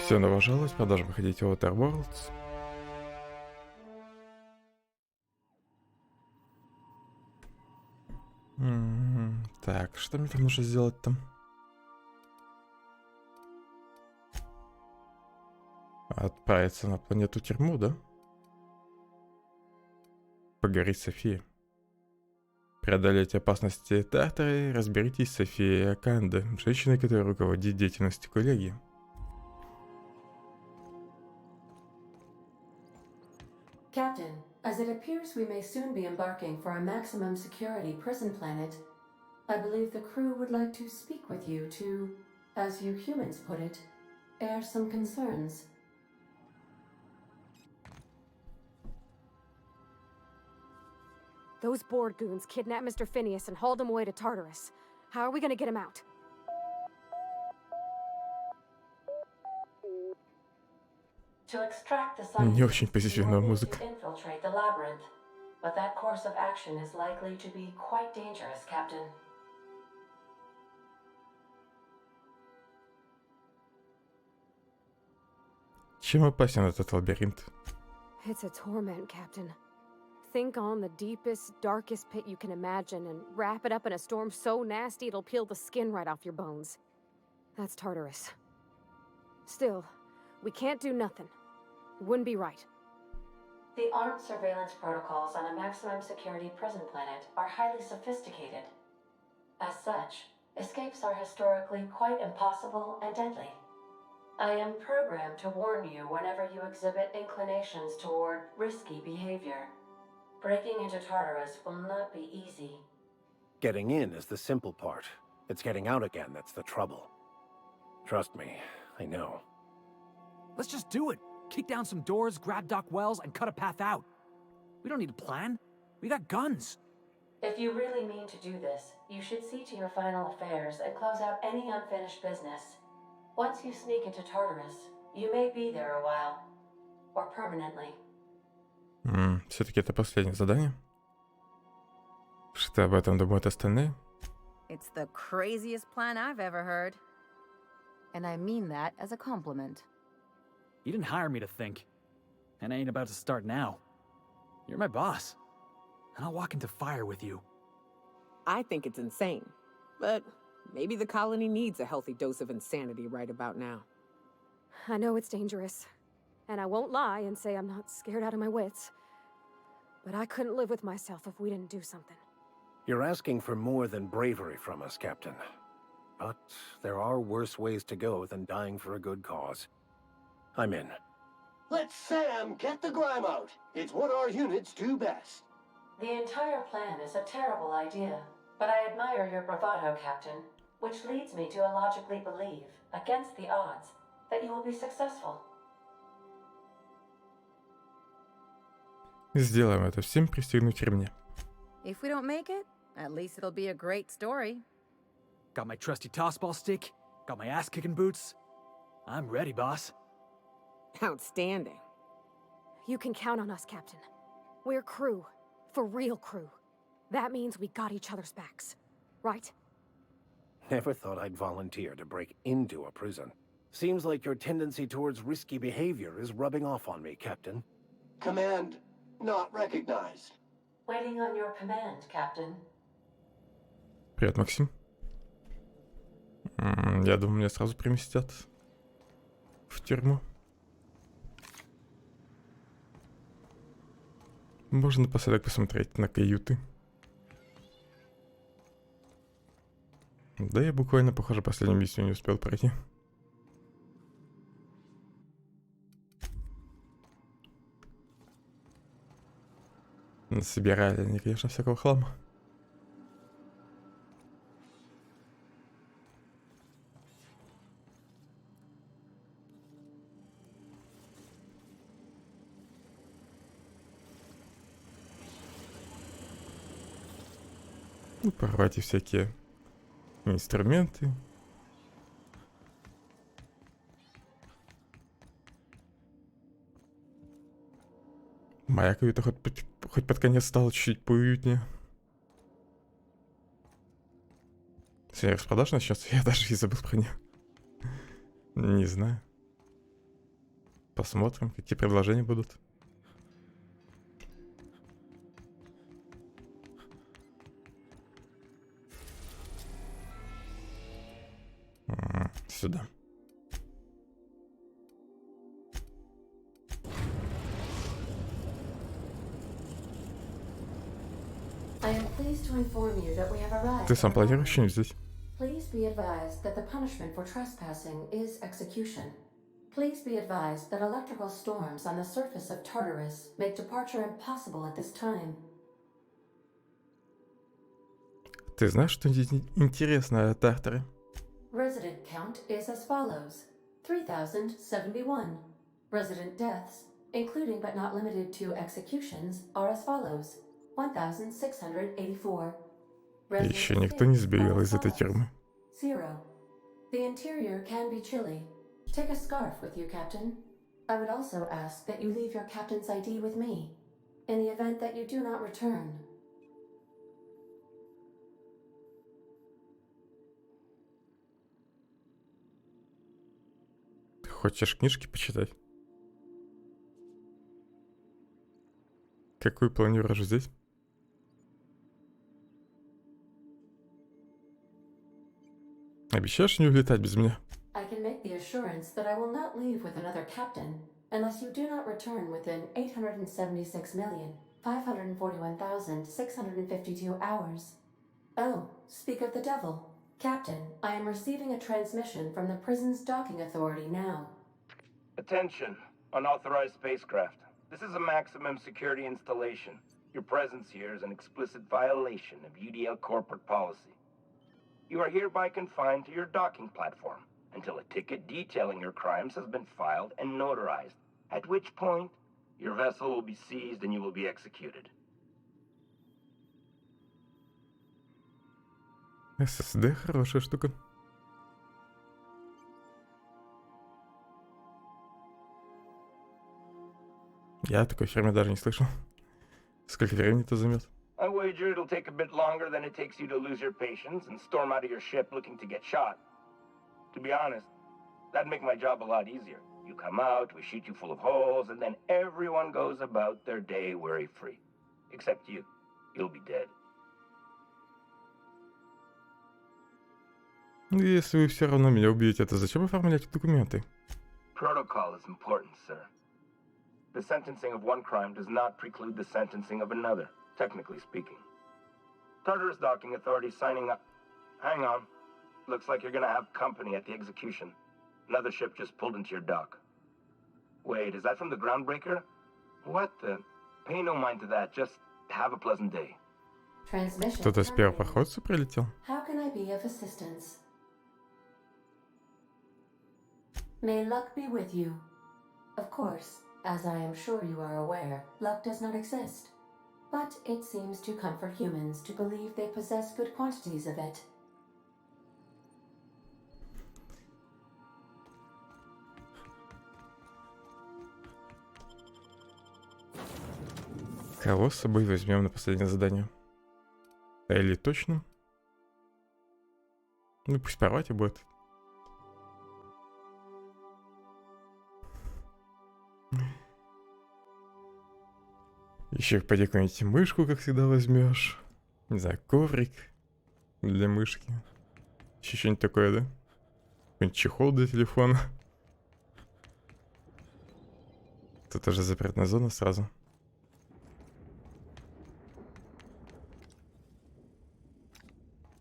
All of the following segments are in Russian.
Все, добро пожаловать, продолжим проходить Outer Worlds. Так, что мне там нужно сделать там? Отправиться на планету тюрьму, да? Поговорить с Софией. Преодолеть опасности Тартары, разберитесь с Софией Аканде, женщиной, которая руководит деятельностью коллегии. Captain, as it appears we may soon be embarking for a maximum security prison planet, I believe the crew would like to speak with you to, as you humans put it, air some concerns. Those board goons kidnapped Mr. Phineas and hauled him away to Tartarus. How are we gonna get him out? To extract the Не очень scientists, you позитивная will need музыка. to infiltrate the labyrinth, but that course of action is likely to be quite dangerous, Captain. Чем опасен этот лабиринт? It's a torment, Captain. Think on the deepest, darkest pit you can imagine and wrap it up in a storm so nasty it'll peel the skin right off your bones. That's Tartarus. Still, we can't do nothing. It wouldn't be right. The armed surveillance protocols on a maximum security prison planet are highly sophisticated. As such, escapes are historically quite impossible and deadly. I am programmed to warn you whenever you exhibit inclinations toward risky behavior. Breaking into Tartarus will not be easy. Getting in is the simple part. It's getting out again that's the trouble. Trust me, I know. Let's just do it. Kick down some doors, grab Doc Wells, and cut a path out. We don't need a plan. We got guns. If you really mean to do this, you should see to your final affairs and close out any unfinished business. Once you sneak into Tartarus, you may be there a while. Or permanently. Все-таки это последнее задание. Что об этом думают остальные? It's the craziest plan I've ever heard. And I mean that as a compliment. You didn't hire me to think. And I ain't about to start now. You're my boss. And I'll walk into fire with you. I think it's insane. But maybe the colony needs a healthy dose of insanity right about now. I know it's dangerous. And I won't lie and say I'm not scared out of my wits. But I couldn't live with myself if we didn't do something. You're asking for more than bravery from us, Captain. But there are worse ways to go than dying for a good cause. I'm in. Let Sam get the grime out. It's what our units do best. The entire plan is a terrible idea, but I admire your bravado, Captain, which leads me to illogically believe, against the odds, that you will be successful. Сделаем это. Всем пристегнуть ремни. If we don't make it, at least it'll be a great story. Got my trusty tossball stick. Got my ass-kicking boots. I'm ready, boss. Outstanding. You can count on us, Captain. We're crew. For real crew. That means we got each other's backs. Right? Never thought I'd volunteer to break into a prison. Seems like your tendency towards risky behavior is rubbing off on me, Captain. Command not recognized. Waiting on your command, Captain. Привет, Максим. Я думаю, меня сразу переместят в тюрьму. Можно напоследок посмотреть на каюты. Да, я буквально, похоже, последнюю миссию не успел пройти. Собирали они, конечно, всякого хлама. Ну, порвать и всякие инструменты. Моя каюта хоть под конец стала чуть-чуть поуютнее. Если распродаж начнется, я даже и забыл про нее. Не знаю. Посмотрим, какие предложения будут. Сюда. I am pleased to inform you that we have arrived. Ты сам планируешь что-нибудь здесь? Please be advised that the punishment for trespassing is execution. Please be advised that electrical storms on the surface of Tartarus make departure impossible at this time. Ты знаешь что-нибудь интересное о Тартаре? Resident count is as follows: 3,071. Resident deaths, including but not limited to executions, are as follows: 1,684. Еще никто не сбегал из этой тюрьмы. 0. The interior can be chilly. Take a scarf with you, Captain. I would also ask that you leave your captain's ID with me, in the event that you do not return. Ты хочешь книжки почитать? Какую планируешь здесь? Обещаешь не улетать без меня? I can make the assurance that I will not leave with another captain unless you do not return within 876,541,652 hours. Oh, speak of the devil. Captain, I am receiving a transmission from the prison's docking authority now. Attention, unauthorized spacecraft. This is a maximum security installation. Your presence here is an explicit violation of UDL corporate policy. You are hereby confined to your docking platform until a ticket detailing your crimes has been filed and notarized, at which point your vessel will be seized and you will be executed. SSD хорошая штука. Я о такой фирме даже не слышал. Сколько времени это займет? I wager it'll take a bit longer than it takes you to lose your patience and storm out of your ship looking to get shot. To be honest, that'd make my job a lot easier. You come out, we shoot you full of holes, and then everyone goes about their day worry-free. Except you. You'll be dead. Ну, если вы все равно меня убьете, то зачем оформлять документы? Protocol is important, sir. The sentencing of one crime does not preclude the sentencing of another, technically speaking. Tartarus Docking Authority signing up. Hang on. Looks like you're gonna have company at the execution. Another ship just pulled into your dock. Wait, is that from the Groundbreaker? What the? Pay no mind to that. Just have a pleasant day. Transmission. Кто-то с первопроходца прилетел? How can I be of assistance? May luck be with you. Of course, as I am sure you are aware, luck does not exist. But it seems to comfort humans to believe they possess good quantities of it. Кого с собой возьмем на последнее задание? Элли точно? Ну пусть порвать и будет. Еще пойди какую-нибудь мышку, как всегда, возьмешь. Не знаю, коврик для мышки. Еще что-нибудь такое, да? Какой-нибудь чехол для телефона. Тут уже запретная зона сразу.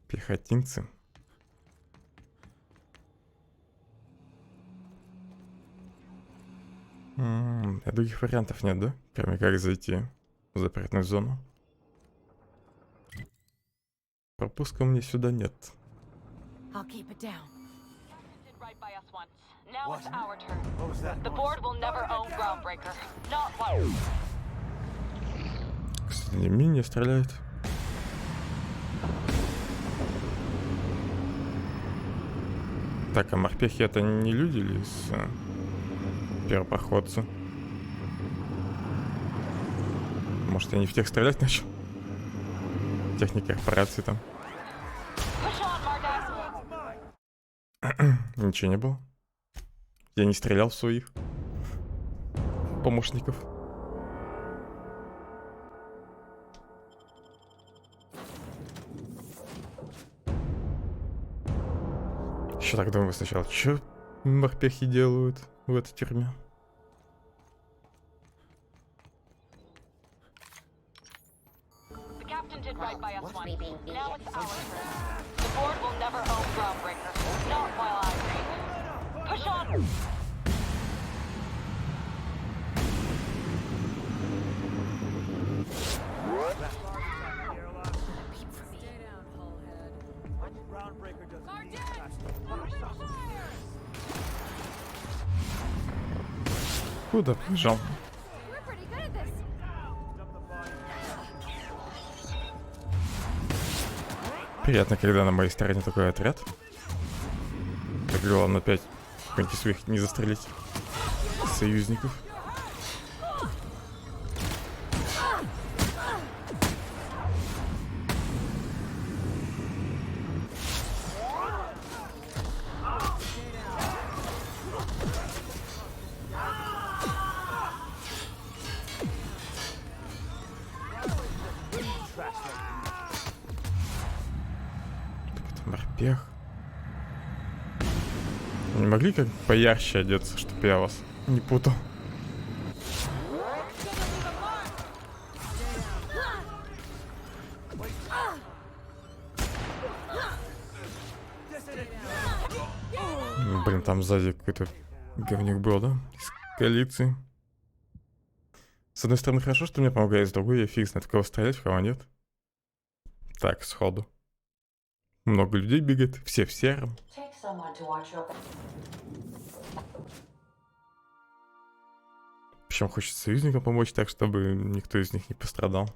Пехотинцы. Других вариантов нет, да? Кроме как зайти в запретную зону. Пропуска у меня сюда нет. I'll keep it down. Right by us once. Now it's our turn. The board will never own Groundbreaker. Not one. Кстати, мини стреляет. Так, а морпехи это не люди или первопроходцы? Может, я не в тех стрелять начал? Техники корпорации там. Ничего не было. Я не стрелял в своих. помощников. Еще так думаю сначала, что морпехи делают в этой тюрьме? The captain did right by us once. Now it's our turn. The board will never own Groundbreaker. Not while I reign. Push on! Куда побежал? Приятно, когда на моей стороне такой отряд. Так главное опять каких-нибудь своих не застрелить союзников. Морпех. Не могли как поярче одеться, чтобы я вас не путал? Блин, там сзади какой-то говнюк был, да? Из коалиции. С одной стороны, хорошо, что мне помогает, с другой я фиг знает, кого стрелять, в кого нет. Так, сходу. Много людей бегает, все в сером. Причем хочется союзникам помочь так, чтобы никто из них не пострадал.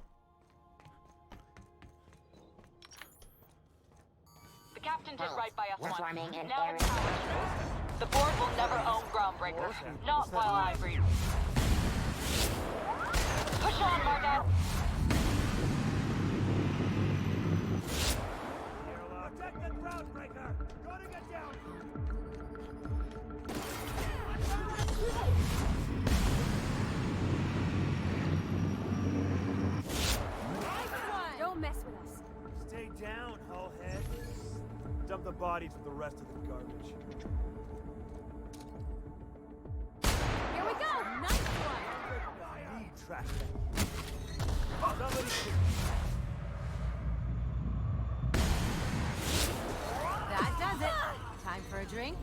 Dump the bodies with the rest of the garbage. Here we go! Nice one! Need trash bag. Somebody That does it. Time for a drink.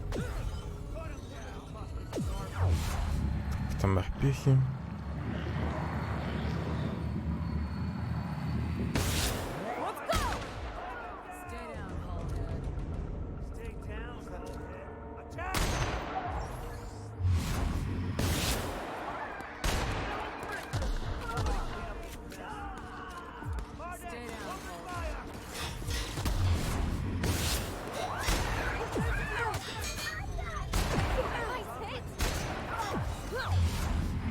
Там морпехи.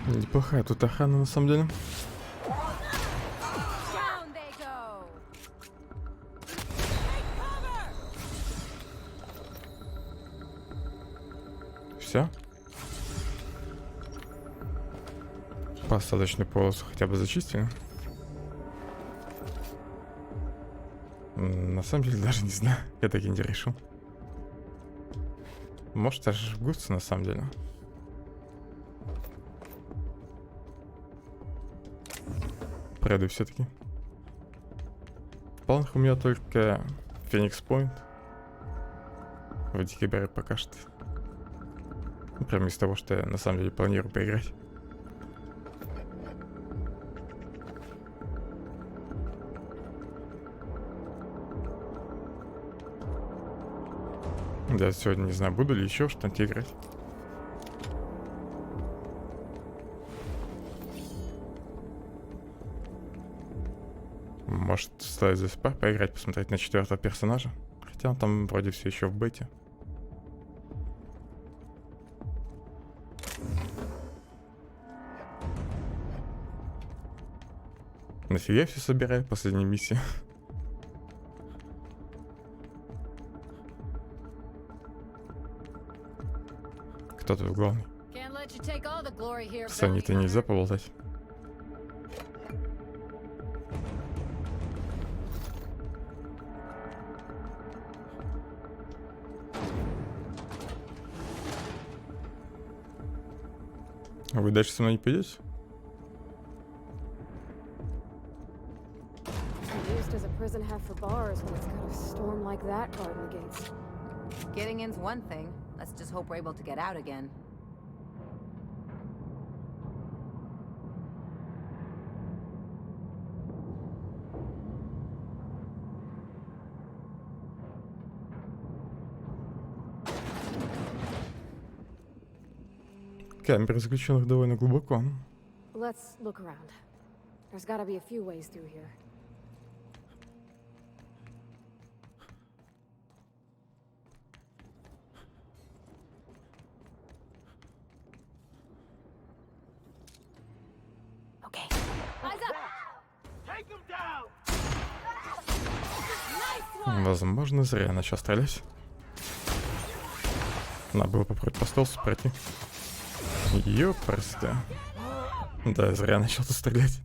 Неплохая тут охрана на самом деле. Все. Посадочную полосу хотя бы зачистили. На самом деле даже не знаю. Я так и не решил. Может даже жгутся на самом деле. Пройду все-таки. В планах у меня только Феникс Пойнт. В декабре пока что. Ну, прямо из того, что я на самом деле планирую поиграть. Да, сегодня не знаю, буду ли еще что-нибудь играть. Может, стоит здесь поиграть, посмотреть на 4-го персонажа. Хотя он там вроде все еще в бете. Нафига я все собираю? Последняя миссия. Кто тут главный? let you take all the glory here. С Аней-то нельзя поболтать. А вы дальше со мной не пойдете? Used as a prison half for bars when it's got a storm like that guarding the gates. Getting in's one thing. Let's just hope we're able to get out again. Камера заключенных довольно глубоко. Let's look around. There's gotta be a few ways through here. Okay. Eyes up! Take him down! Возможно, зря я начал стрелять. Надо было попробовать по стелсу пройти. Ёпрст. Да, зря я начал тут стрелять.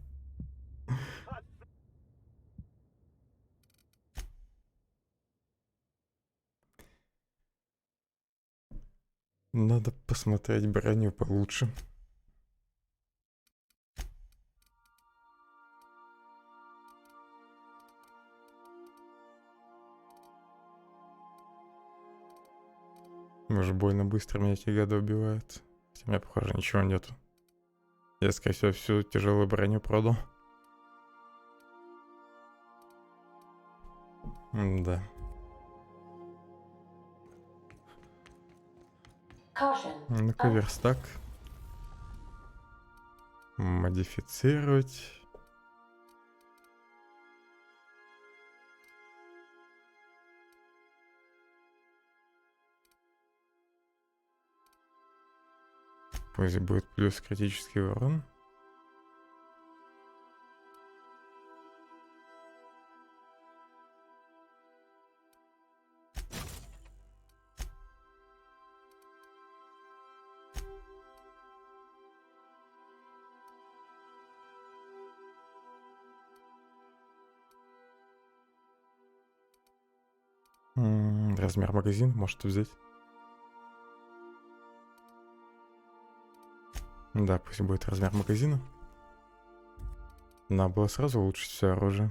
Надо посмотреть броню получше. Уж больно быстро меня эти гады убивают. Хотя у меня, похоже, ничего нету. Я, скорее всего, всю тяжелую броню продал. Да. Ну-ка, верстак. Модифицировать. Пусть будет плюс критический урон. Размер магазина может взять. Да, пусть будет размер магазина. Надо было сразу улучшить все оружие.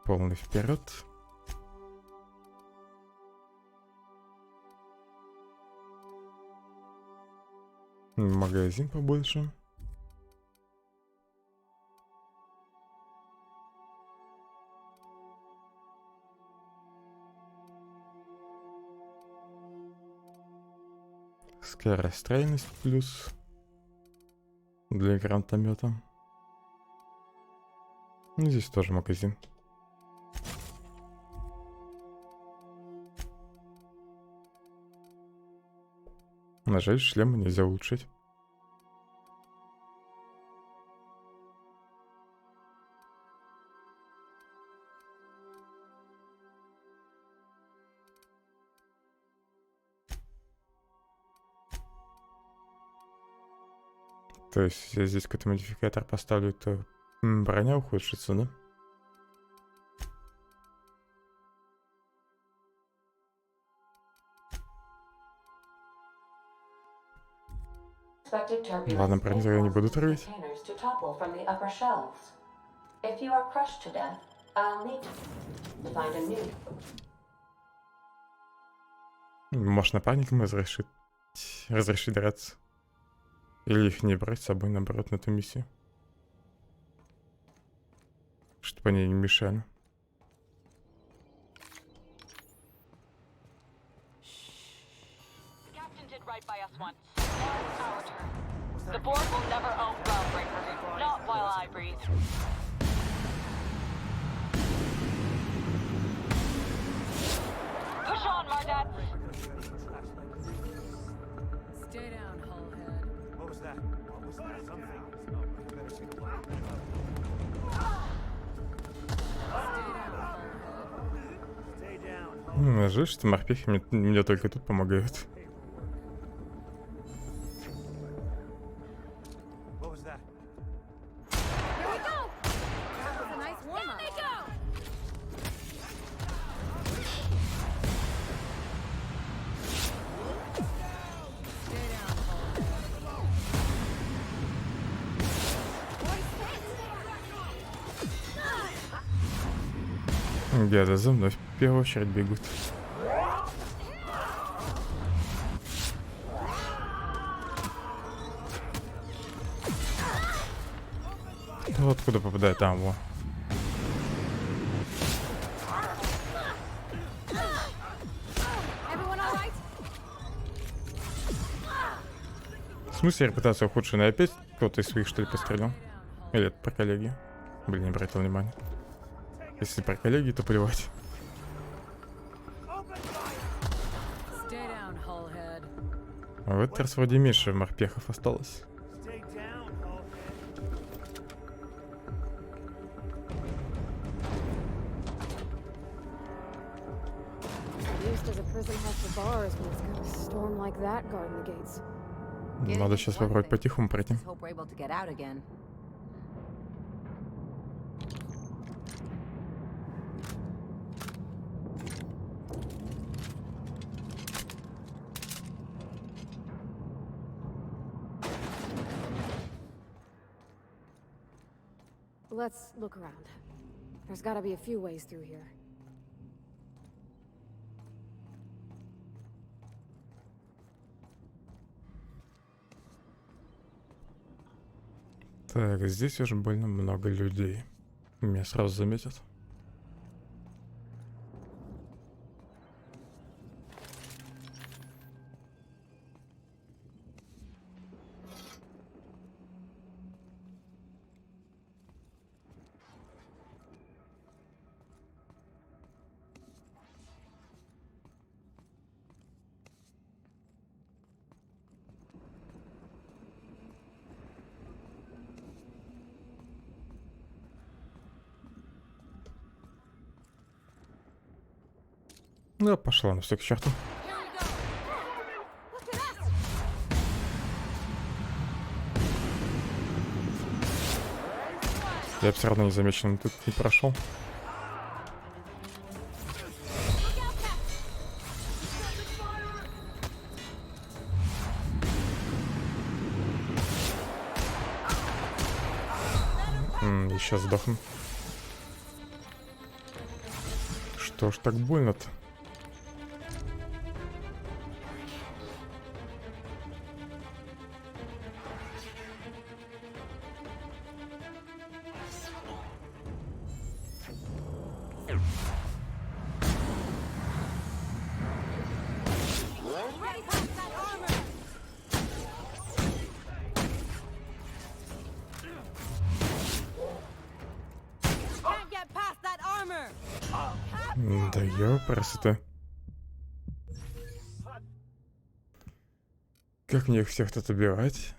Полный вперед. Магазин побольше. Скорострельность плюс для гранатомета. Здесь тоже магазин. Жаль, шлем нельзя улучшить. То есть, если я здесь какой-то модификатор поставлю, то броня ухудшится, да? Ладно, броню я не буду трогать. Может, напарникам разрешить драться? Или их не брать с собой, наоборот, на эту миссию? Чтобы они не мешали. The board will never own groundbreakers, not while I breathe. Push on, Mardat! Stay down, Hullhead. Жаль, что морпехи мне только тут помогают. Гады за мной в первую очередь бегут. Ну, откуда попадает там, во. В смысле репутация ухудшенная? Опять кто-то из своих, что ли, пострелял? Или это про коллеги? Блин, не обратил внимания. Если про коллеги, то плевать. А в этот раз вроде меньше морпехов осталось. Надо сейчас попробовать по-тихому пройти. Let's look around. There's gotta be a few ways through here. Так, здесь уже больно много людей. Меня сразу заметят. Да, пошла на все к черту. Я все равно незамеченным тут не прошел. Сейчас сдохну. Что ж так больно-то? Да ёпрст-то. Как мне их всех тут убивать?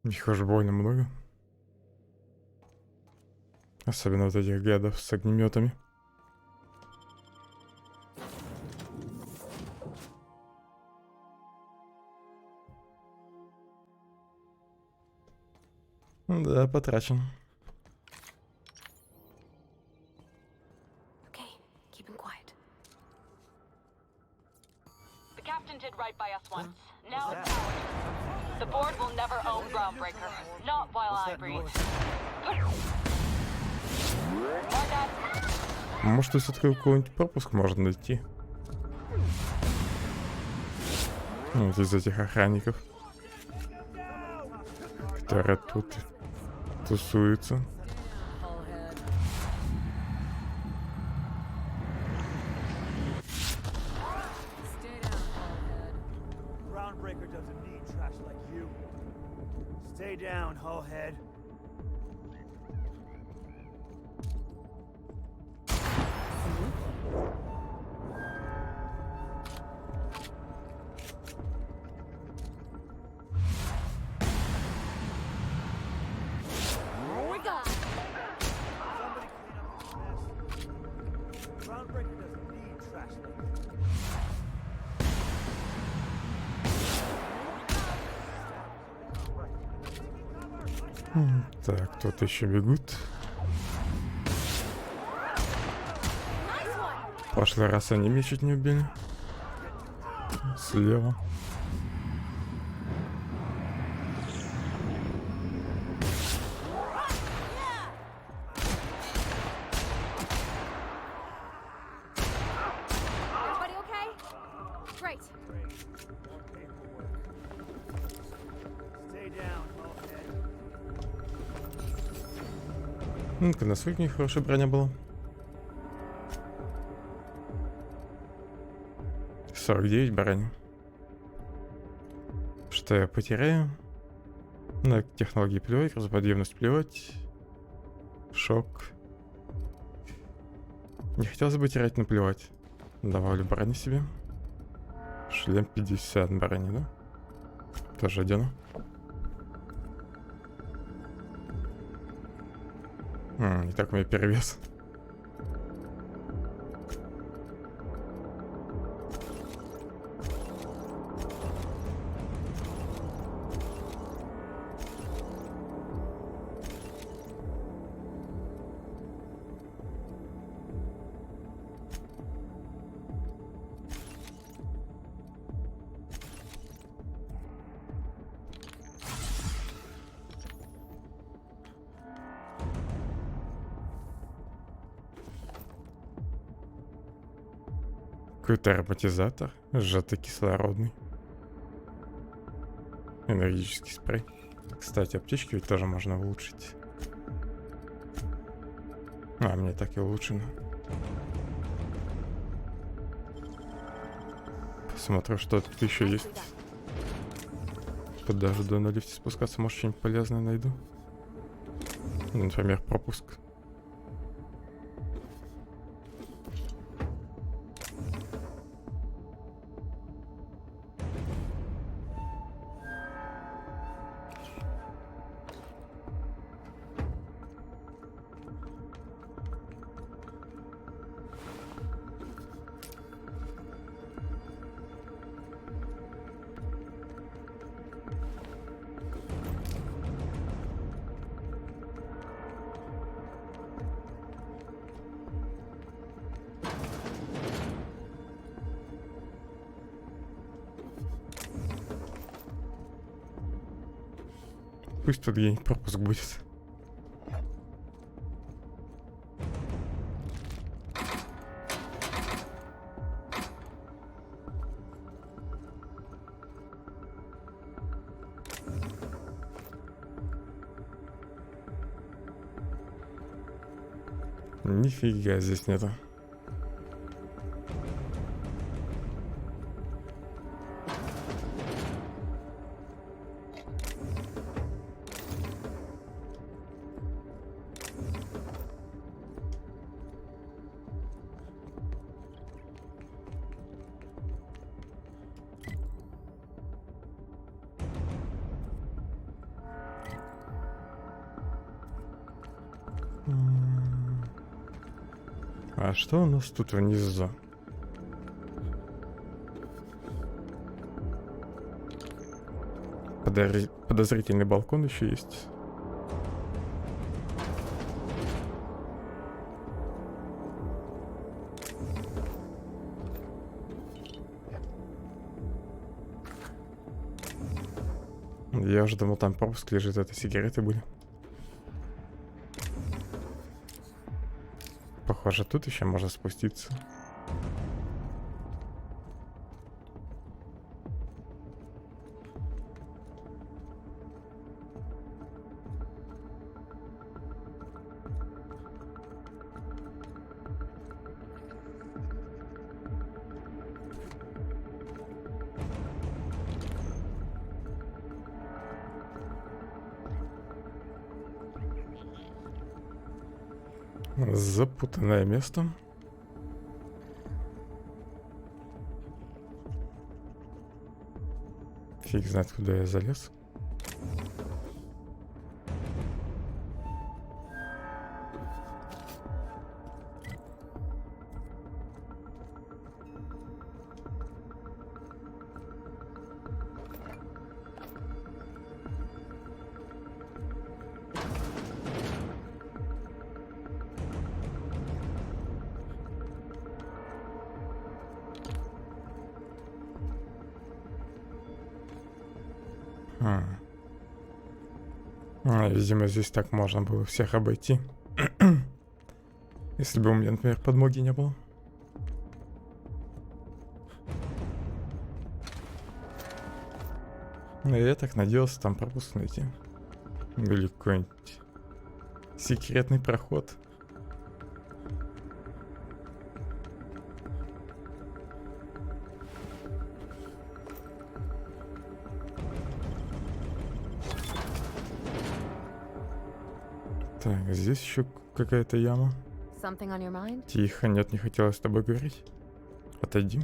Их уж больно много. Особенно вот этих гадов с огнеметами. Да, потрачен. Right by us once. Now it's ours. The board will never own Groundbreaker. Not while I breathe. Может, все-таки у кого-нибудь пропуск можно найти? Вот из этих охранников, которые тут тусуются. Stay down, Hullhead. Так, тут еще бегут. В прошлый раз они меня чуть не убили. Слева. Everybody okay? Great. Stay down, Hellhead. Ну-ка, насколько у них хорошая броня была? 49 брони. Что я потеряю? На технологии плевать, разоподъемность плевать. Шок. Не хотелось бы терять, но плевать. Добавлю брони себе. Шлем 50 брони, да? Тоже одену. И так у меня перевес. Какой-то ароматизатор, сжатый кислородный. Энергетический спрей. Кстати, аптечки ведь тоже можно улучшить. Мне так и улучшено. Посмотрю, что тут еще есть. Подожду на лифте спускаться, может что-нибудь полезное найду. Например, пропуск. Пусть тут где-нибудь пропуск будет. Нифига здесь нету. А что у нас тут внизу? Подозрительный балкон еще есть. Я уже думал, там пропуск лежит, это сигареты были. Похоже, тут еще можно спуститься. Запутанное место. Фиг знает, куда я залез. Видимо, здесь так можно было всех обойти. Если бы у меня, например, подмоги не было. Ну, я так надеялся там пропуск найти. Или какой-нибудь секретный проход. Так, здесь еще какая-то яма. Тихо, нет, не хотелось с тобой говорить. Отойди.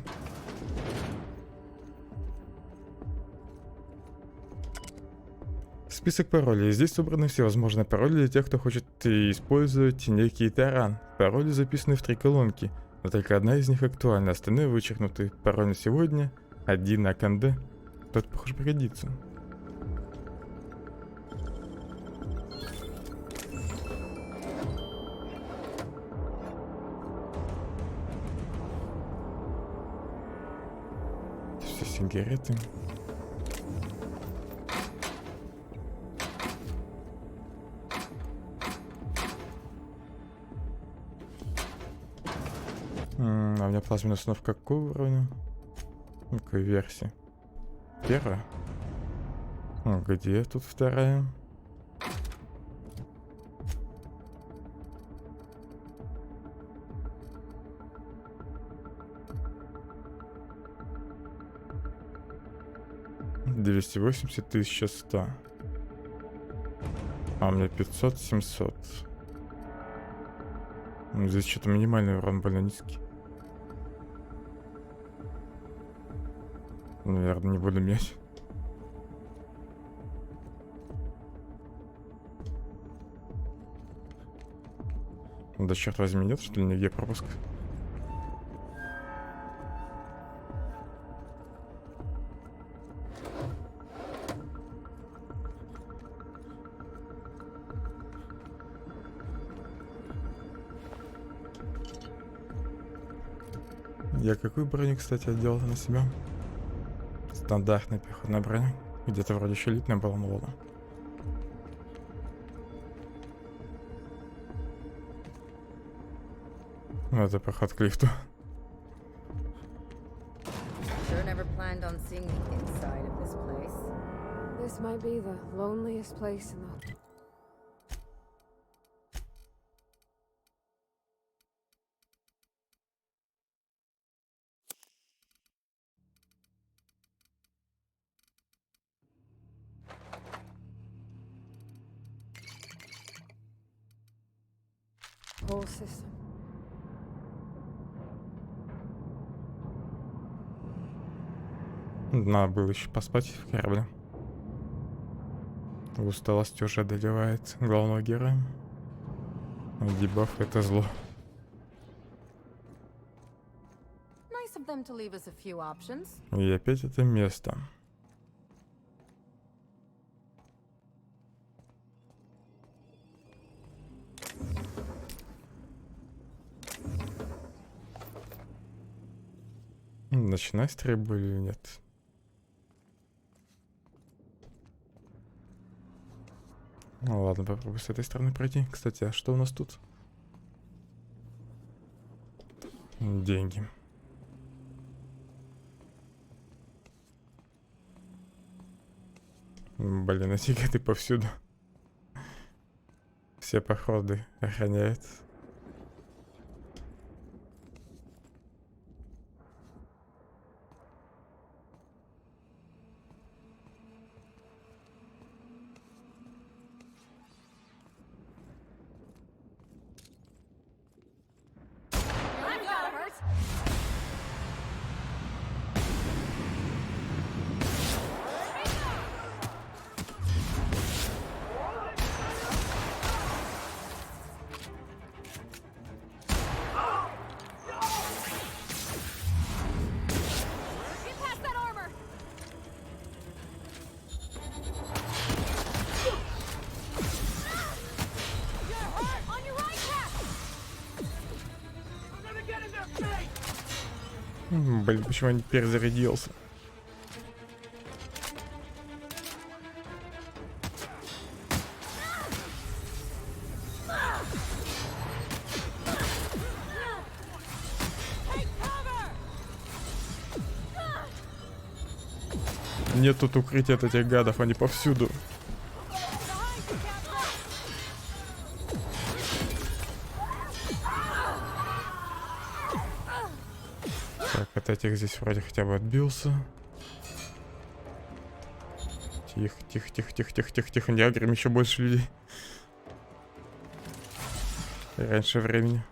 Список паролей. Здесь собраны все возможные пароли для тех, кто хочет использовать некий таран. Пароли записаны в 3 колонки, но только одна из них актуальна, остальные вычеркнуты. Пароль на сегодня, 1 на КНД. Тот, похоже, пригодится. Все сигареты. А у меня плазменная установка какого уровня? Какой версии? Первая? Где тут вторая? $280 1100. А у меня 500-700. Здесь что-то минимальный урон больно низкий. Наверное, не буду менять. Да черт возьми, нет, что ли, нигде пропуск? Я какую броню, кстати, одел на себя? Стандартная пехотная броня. Где-то вроде еще элитная была, ну ладно. Ну, это проход к лифту. This might be the loneliest place in the... whole system. Надо было еще поспать в корабле. Усталость уже одолевает главного героя. Дебаф — это зло. И опять это место. Начинай стрельбу или нет? Ну ладно, попробуй с этой стороны пройти. Кстати, а что у нас тут? Деньги. Блин, эти гады повсюду. Все походы охраняют. Блин, почему я не перезарядился? Нет тут укрытия от этих гадов, они повсюду. Так, от этих здесь вроде хотя бы отбился. Тихо, тихо, тихо, тихо, тихо, тихо, тихо. Не агрим еще больше людей. Раньше времени.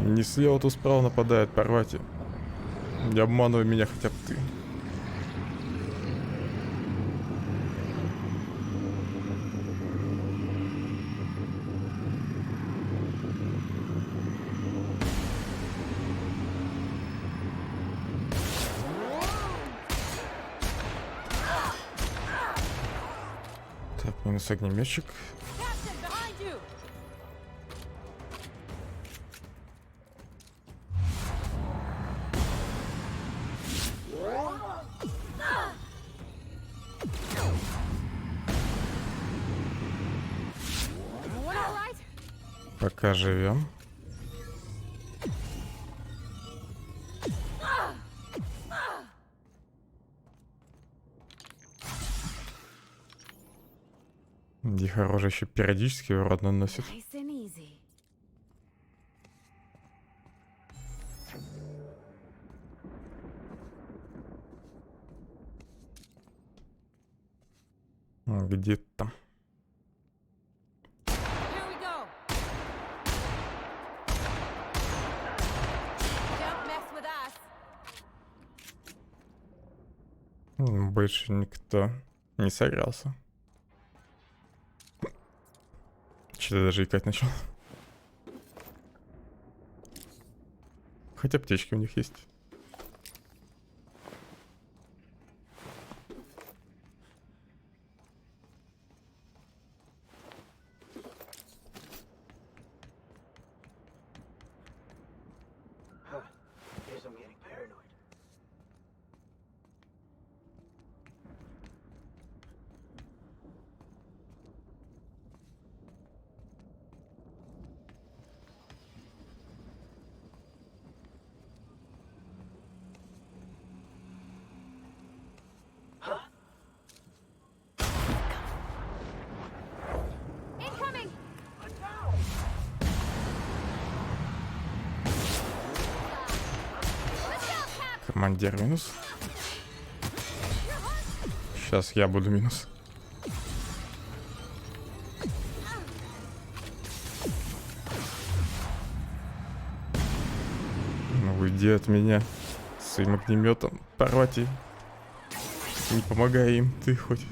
Не слева, то справа нападает, порвать. Не обманывай меня хотя бы ты. Так, минус огнеметчик. Пока живем. Их оружие еще периодически урод наносит. Где там? Больше никто не сыгрался. Что-то даже икать начал. Хотя аптечки у них есть. Командир минус. Сейчас я буду минус. Ну уйди от меня своим огнеметом, порвать и не помогай им, ты хоть.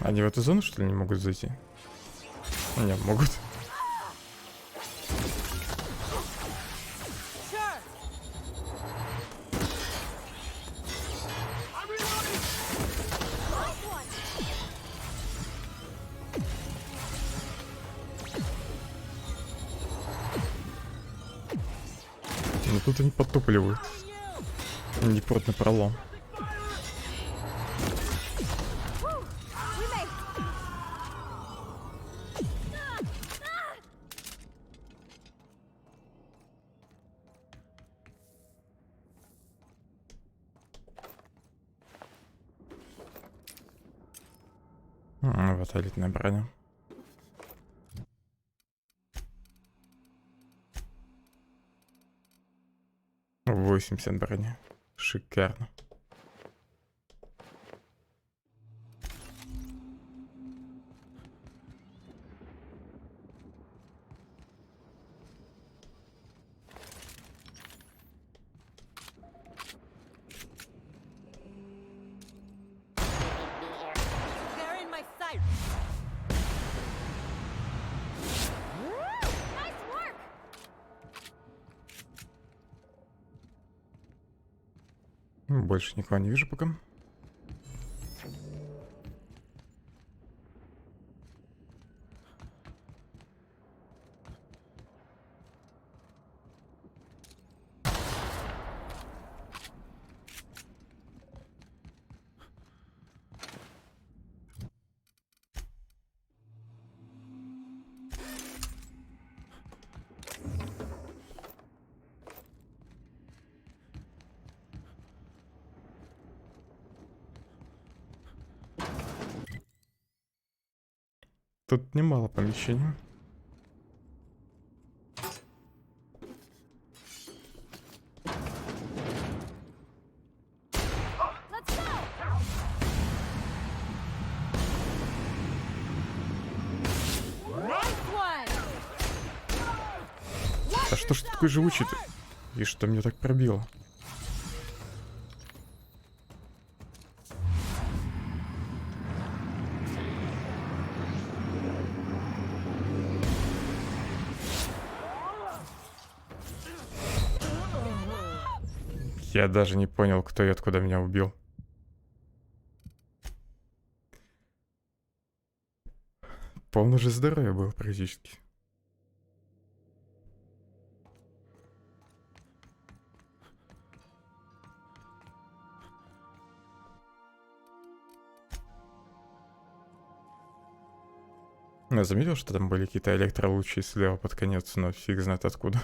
Они в эту зону, что ли, не могут зайти? Не, могут. Но тут они подтупливают. Не прот на пролом. Вот элитная броня. — 80 брони. Шикарно. Больше никого не вижу пока. Тут немало помещений. А что ж ты такой живучий-то? И что меня так пробило? Я даже не понял, кто и откуда меня убил. Полно же здоровья было практически. Я заметил, что там были какие-то электролучи слева под конец, но фиг знает откуда.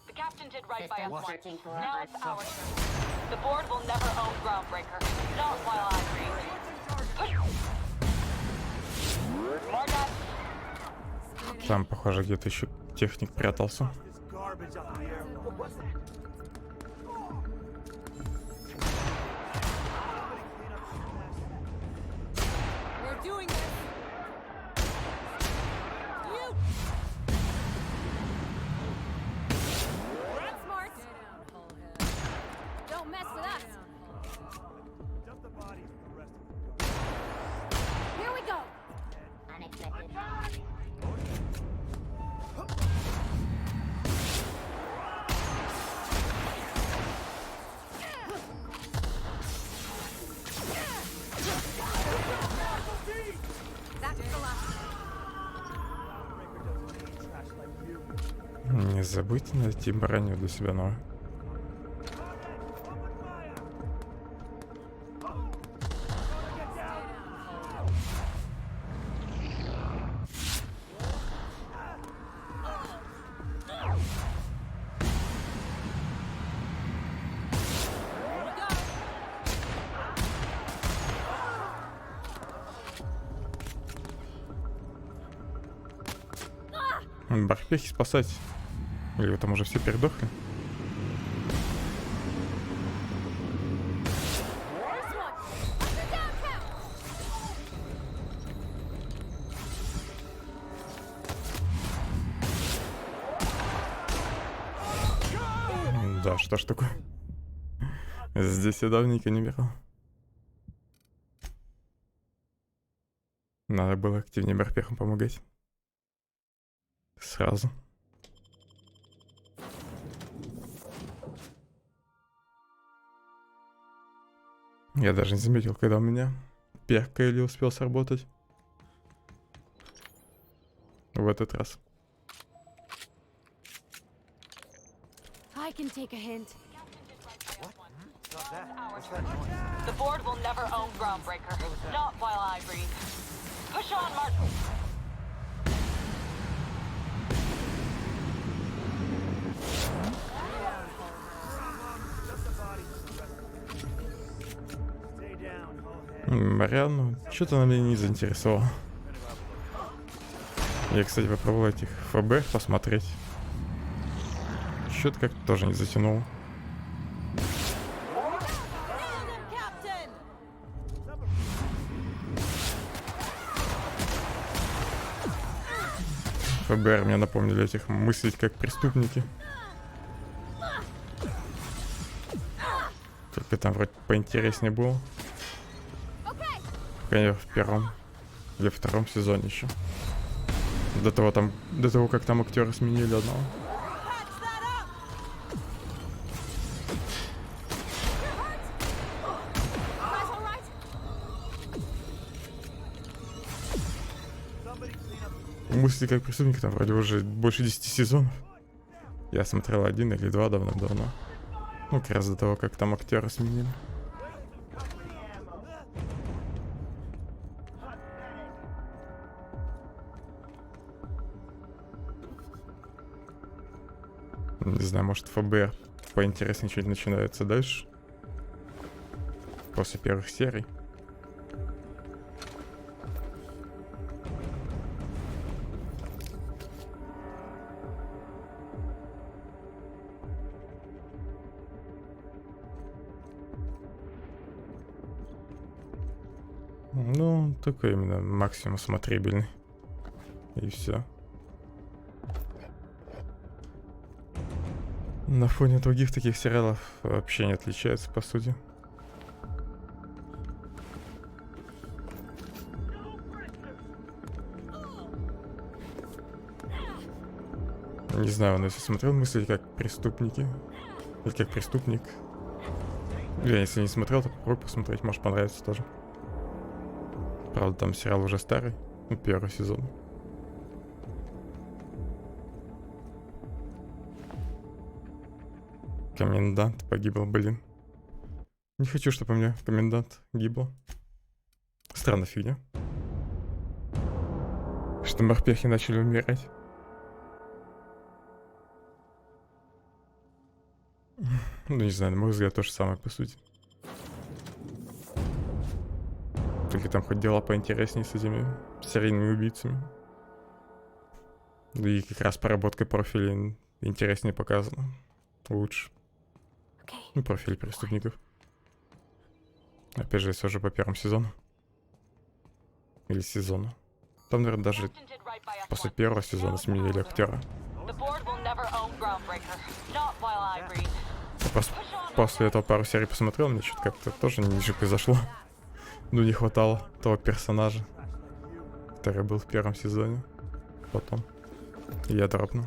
The captain did right by us once. Now it's our turn. The board will never own Groundbreaker. Not while I breathe. Push. More gas. Там, похоже, где-то еще техник прятался. Не забудьте найти броню для себя новую. Морпехи спасать. Или вы там уже все передохли? Да, что ж такое? Здесь я давненько не бегал. Надо было активнее морпехам помогать. Сразу. Я даже не заметил, когда у меня перк или успел сработать. В этот раз. I can take a hint. The board will never own Groundbreaker. Not while I breathe. Push on, Martin. Марианну что-то она меня не заинтересовала. Я, кстати, попробовал этих ФБ посмотреть. Что-то как-то тоже не затянуло. ФБР мне напомнили этих мыслить как преступники. Только там вроде поинтереснее было. Пока в первом или втором сезоне еще. До того, как там актеры сменили одного. Мысли как преступника там вроде уже больше 10 сезонов. Я смотрел 1 или 2 давно-давно. Ну, как раз до того, как там актеры сменили. Не знаю, может ФБР поинтереснее что-нибудь начинается дальше. После первых серий. Ну, такой именно максимум смотрибельный. И все. На фоне других таких сериалов вообще не отличается, по сути. Не знаю, он если смотрел «Мысли как преступники» или как преступник. Я если не смотрел, то попробуй посмотреть, может понравится тоже. Правда, там сериал уже старый, ну, первый сезон. Комендант погибл, блин. Не хочу, чтобы у меня комендант гибл. Странная фигня. Что морпехи начали умирать. Ну, не знаю, на мой взгляд, то же самое, по сути. Только там хоть дела поинтереснее с этими серийными убийцами. Да и как раз проработка профилей интереснее показана. Лучше. Ну, профиль преступников. Опять же, если уже по первому сезону. Или сезону. Там, наверное, даже после первого сезона сменили актера. После этого пару серий посмотрел, мне что-то как-то тоже не шибко зашло. Ну, не хватало того персонажа, который был в первом сезоне. Потом я дропнул.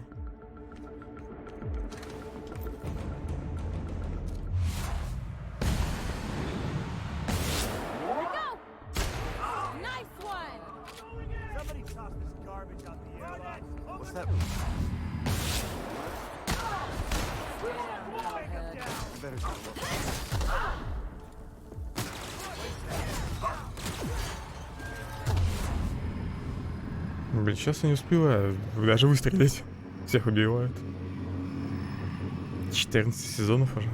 Блин, сейчас я не успеваю даже выстрелить. Всех убивают. 14 сезонов уже.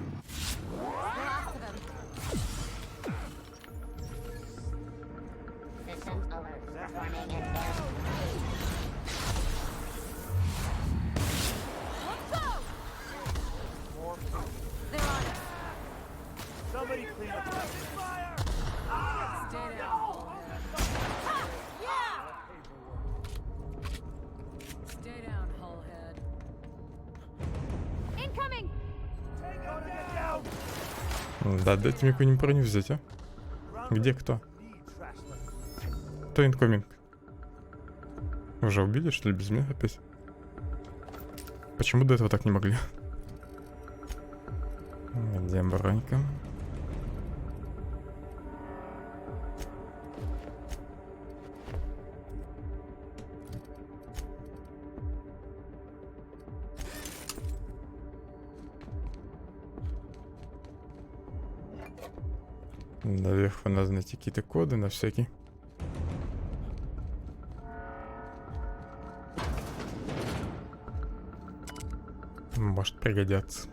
Да, дайте мне какую-нибудь броню взять, а? Где кто? Кто инкоминг? Уже убили, что ли, без меня опять? Почему до этого так не могли? Где бронька? Наверху надо найти какие-то коды на всякий. Может пригодятся.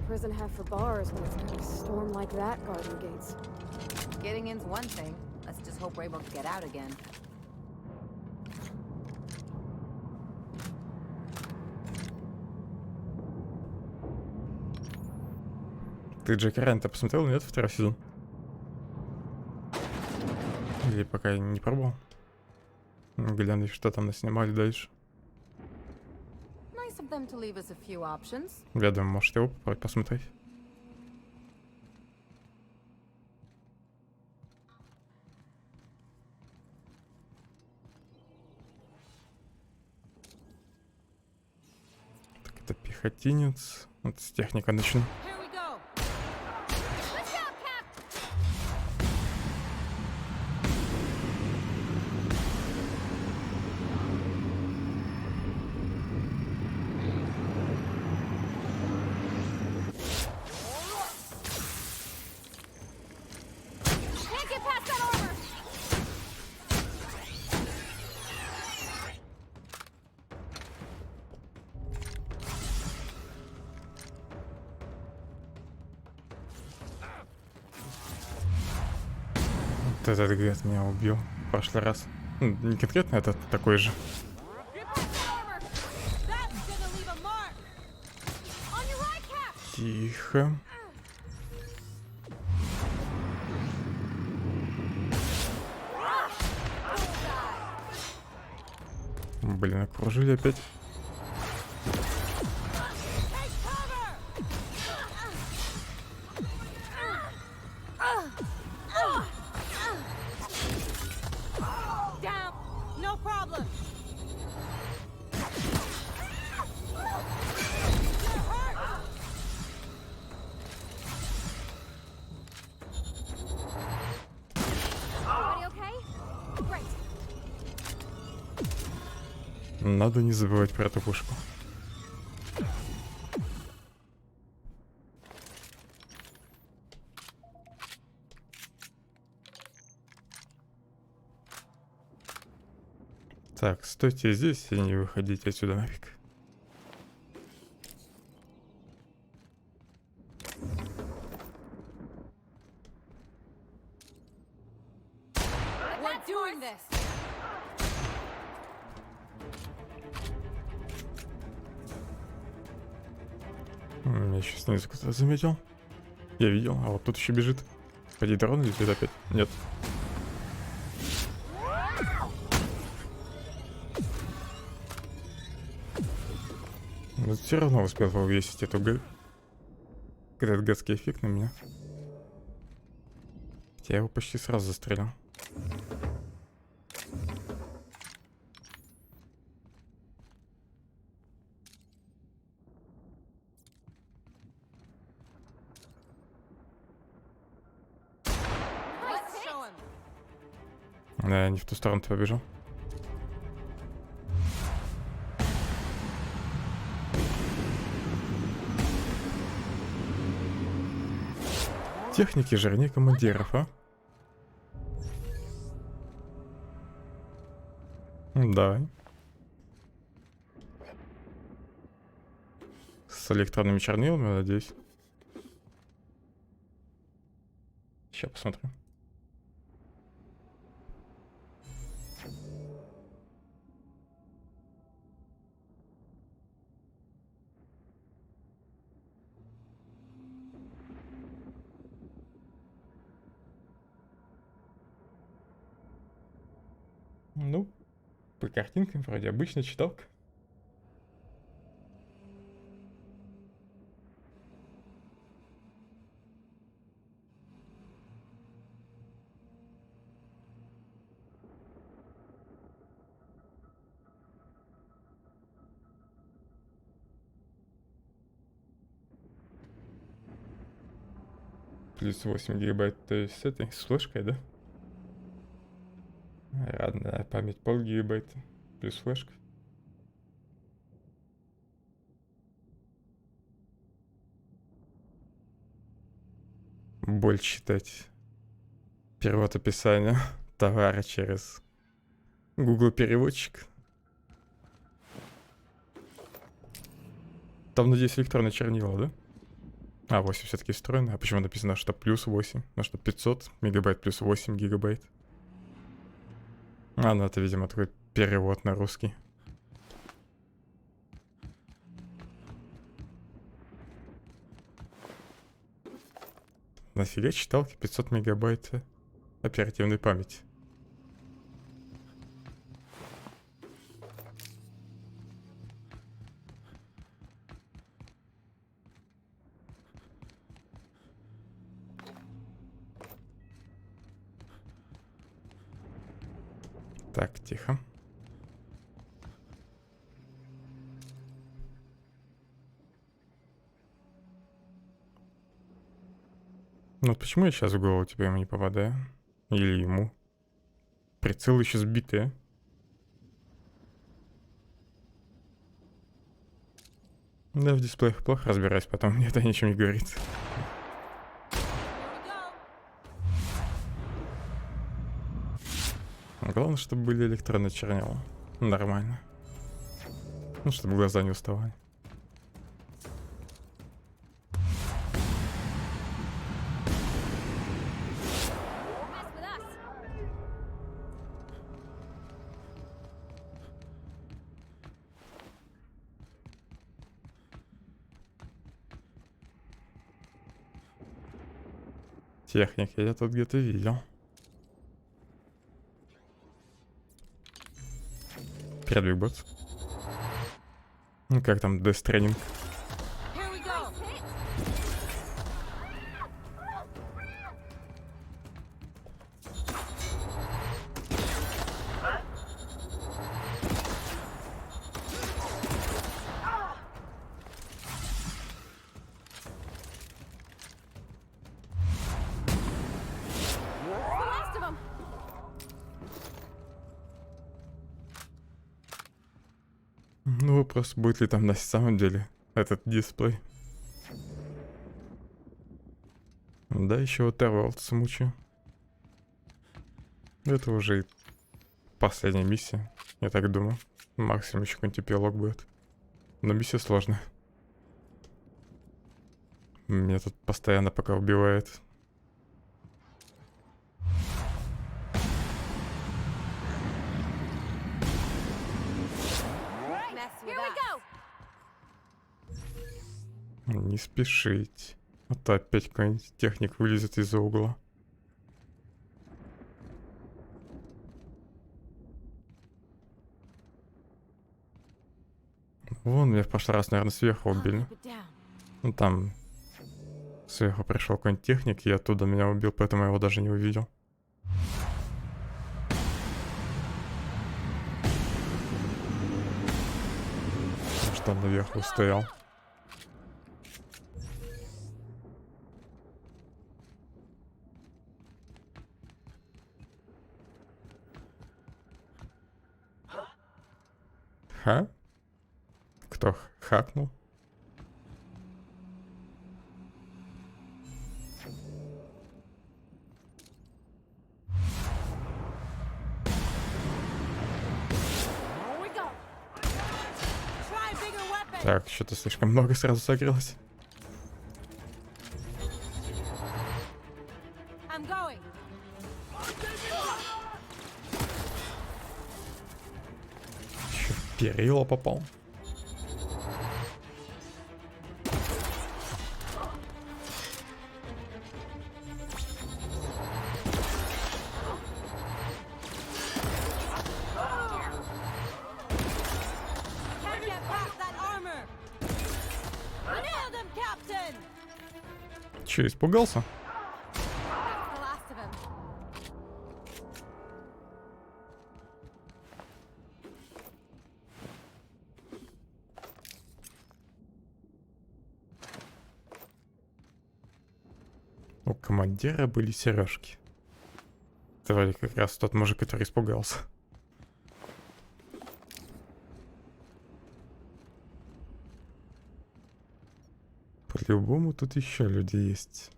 prison have for bars when it's got a storm like that guarding gates? Getting in's one thing. Let's just hope we're able to get out again. Ты Джеки Райана-то посмотрел, нет, второй сезон? Или пока не пробовал? Гляну, что там наснимали дальше. Nice of them to leave us a few options. Я думаю, может его попробовать посмотреть. Так, это пехотинец. Вот с техника начну. Вот этот гад меня убил в прошлый раз. Ну, не конкретно этот, такой же. Тихо. Блин, окружили опять. Надо не забывать про эту пушку. Так, стойте здесь и не выходите отсюда нафиг. Я сейчас снизу кто-то заметил. Я видел, а вот тут еще бежит. Пойди дрон летит опять. Нет. Но все равно успел повесить этот гадский эффект на меня. Я его почти сразу застрелил. Да, я не в ту сторону побежал. Техники жирнее командиров, а? Давай. С электронными чернилами, надеюсь. Сейчас посмотрим. Ну, по картинкам вроде обычная читалка. Плюс 8 гигабайт, то есть с этой, с флешкой, да? Родная память полгигабайта плюс флешка. Боль читать. Перевод описания товара через Google переводчик. Там, надеюсь, электронные чернила, да? А, 8 все-таки встроено. А почему написано, что плюс 8? Ну что, 500 мегабайт плюс 8 гигабайт? А, ну это, видимо, такой перевод на русский. Нафига читалки 500 мегабайт оперативной памяти? Так, тихо. Ну вот почему я сейчас в голову типа ему не попадаю? Или ему? Прицел еще сбитый, а? Да, в дисплеях плохо разбираюсь, потом мне это ничего не говорит. Главное, чтобы были электронные чернила. Нормально. Ну, чтобы глаза не уставали. Техника я тут где-то видел. Передвигаться. Ну как там, Death Stranding? Ну, вопрос, будет ли там на самом деле этот дисплей. Да, еще вот World смучу. Это уже и последняя миссия, я так думаю. Максимум еще какой-нибудь эпилог будет. Но миссия сложная. Меня тут постоянно пока убивает. Не спешить. А то опять какой-нибудь техник вылезет из-за угла. Вон, меня в прошлый раз, наверное, сверху убили. Ну там сверху пришел какой-нибудь техник, и оттуда меня убил, поэтому я его даже не увидел. Потому что он наверху стоял. Ха? Кто хакнул? Так, что-то слишком много сразу согрелось. Еще в перила попал. Че, испугался? У командира были сережки. Это вроде как раз тот мужик, который испугался. По-любому тут еще люди есть.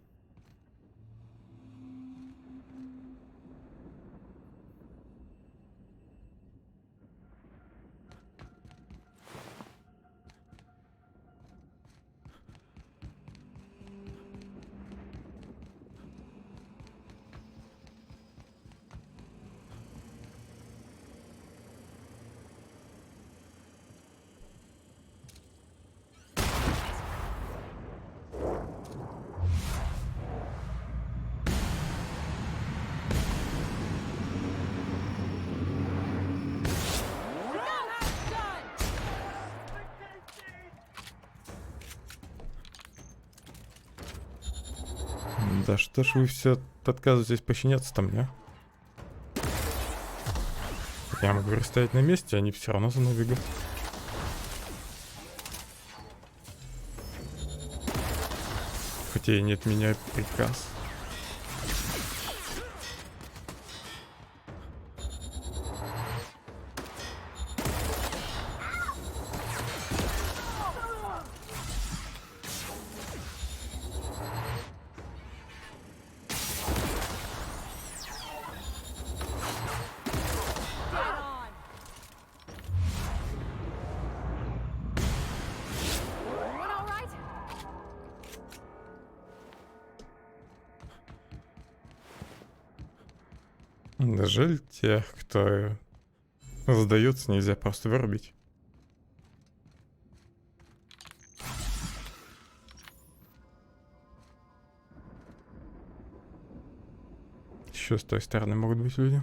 Да что ж вы все отказываетесь подчиняться-то мне? Я могу стоять на месте, они все равно за мной бегут. Хотя и не отменяют приказ. Жаль тех, кто сдается, нельзя просто вырубить. Еще с той стороны могут быть люди.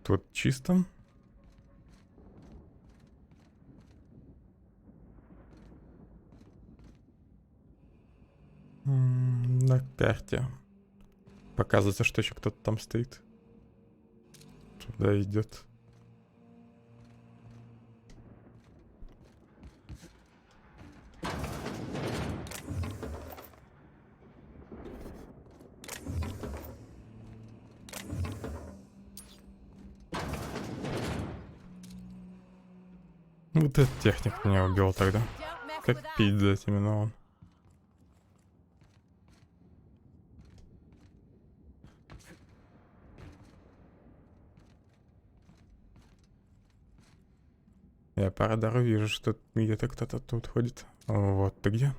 Тут чисто. На карте показывается, что еще кто-то там стоит. Туда идет. Вот этот техник меня убил тогда. Как пить дать именно он. Я по радару вижу, что где-то кто-то тут ходит. Вот ты где?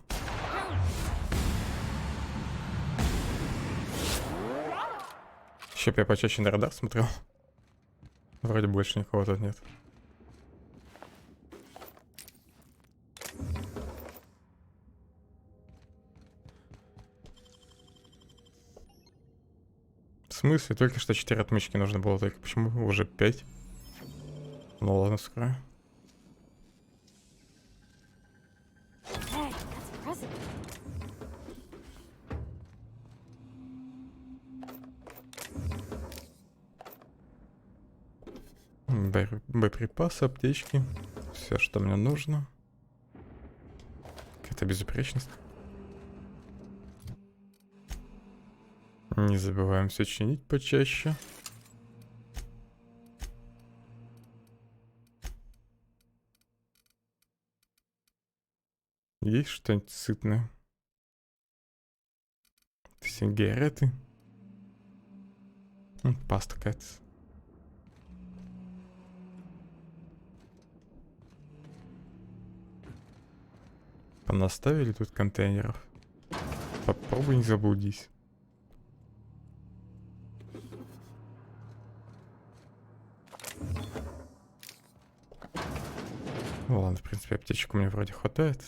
Еще бы я почаще на радар смотрел. Вроде больше никого тут нет. В смысле? Только что 4 отмычки нужно было, только почему уже 5? Ну ладно, вскрою. Боеприпасы, аптечки. Все, что мне нужно. Какая-то безупречность. Не забываем все чинить почаще. Есть что-нибудь сытное? Сигареты. Паста какая-то. Понаставили тут контейнеров. Попробуй не заблудись. Ну ладно, в принципе, аптечек у меня вроде хватает.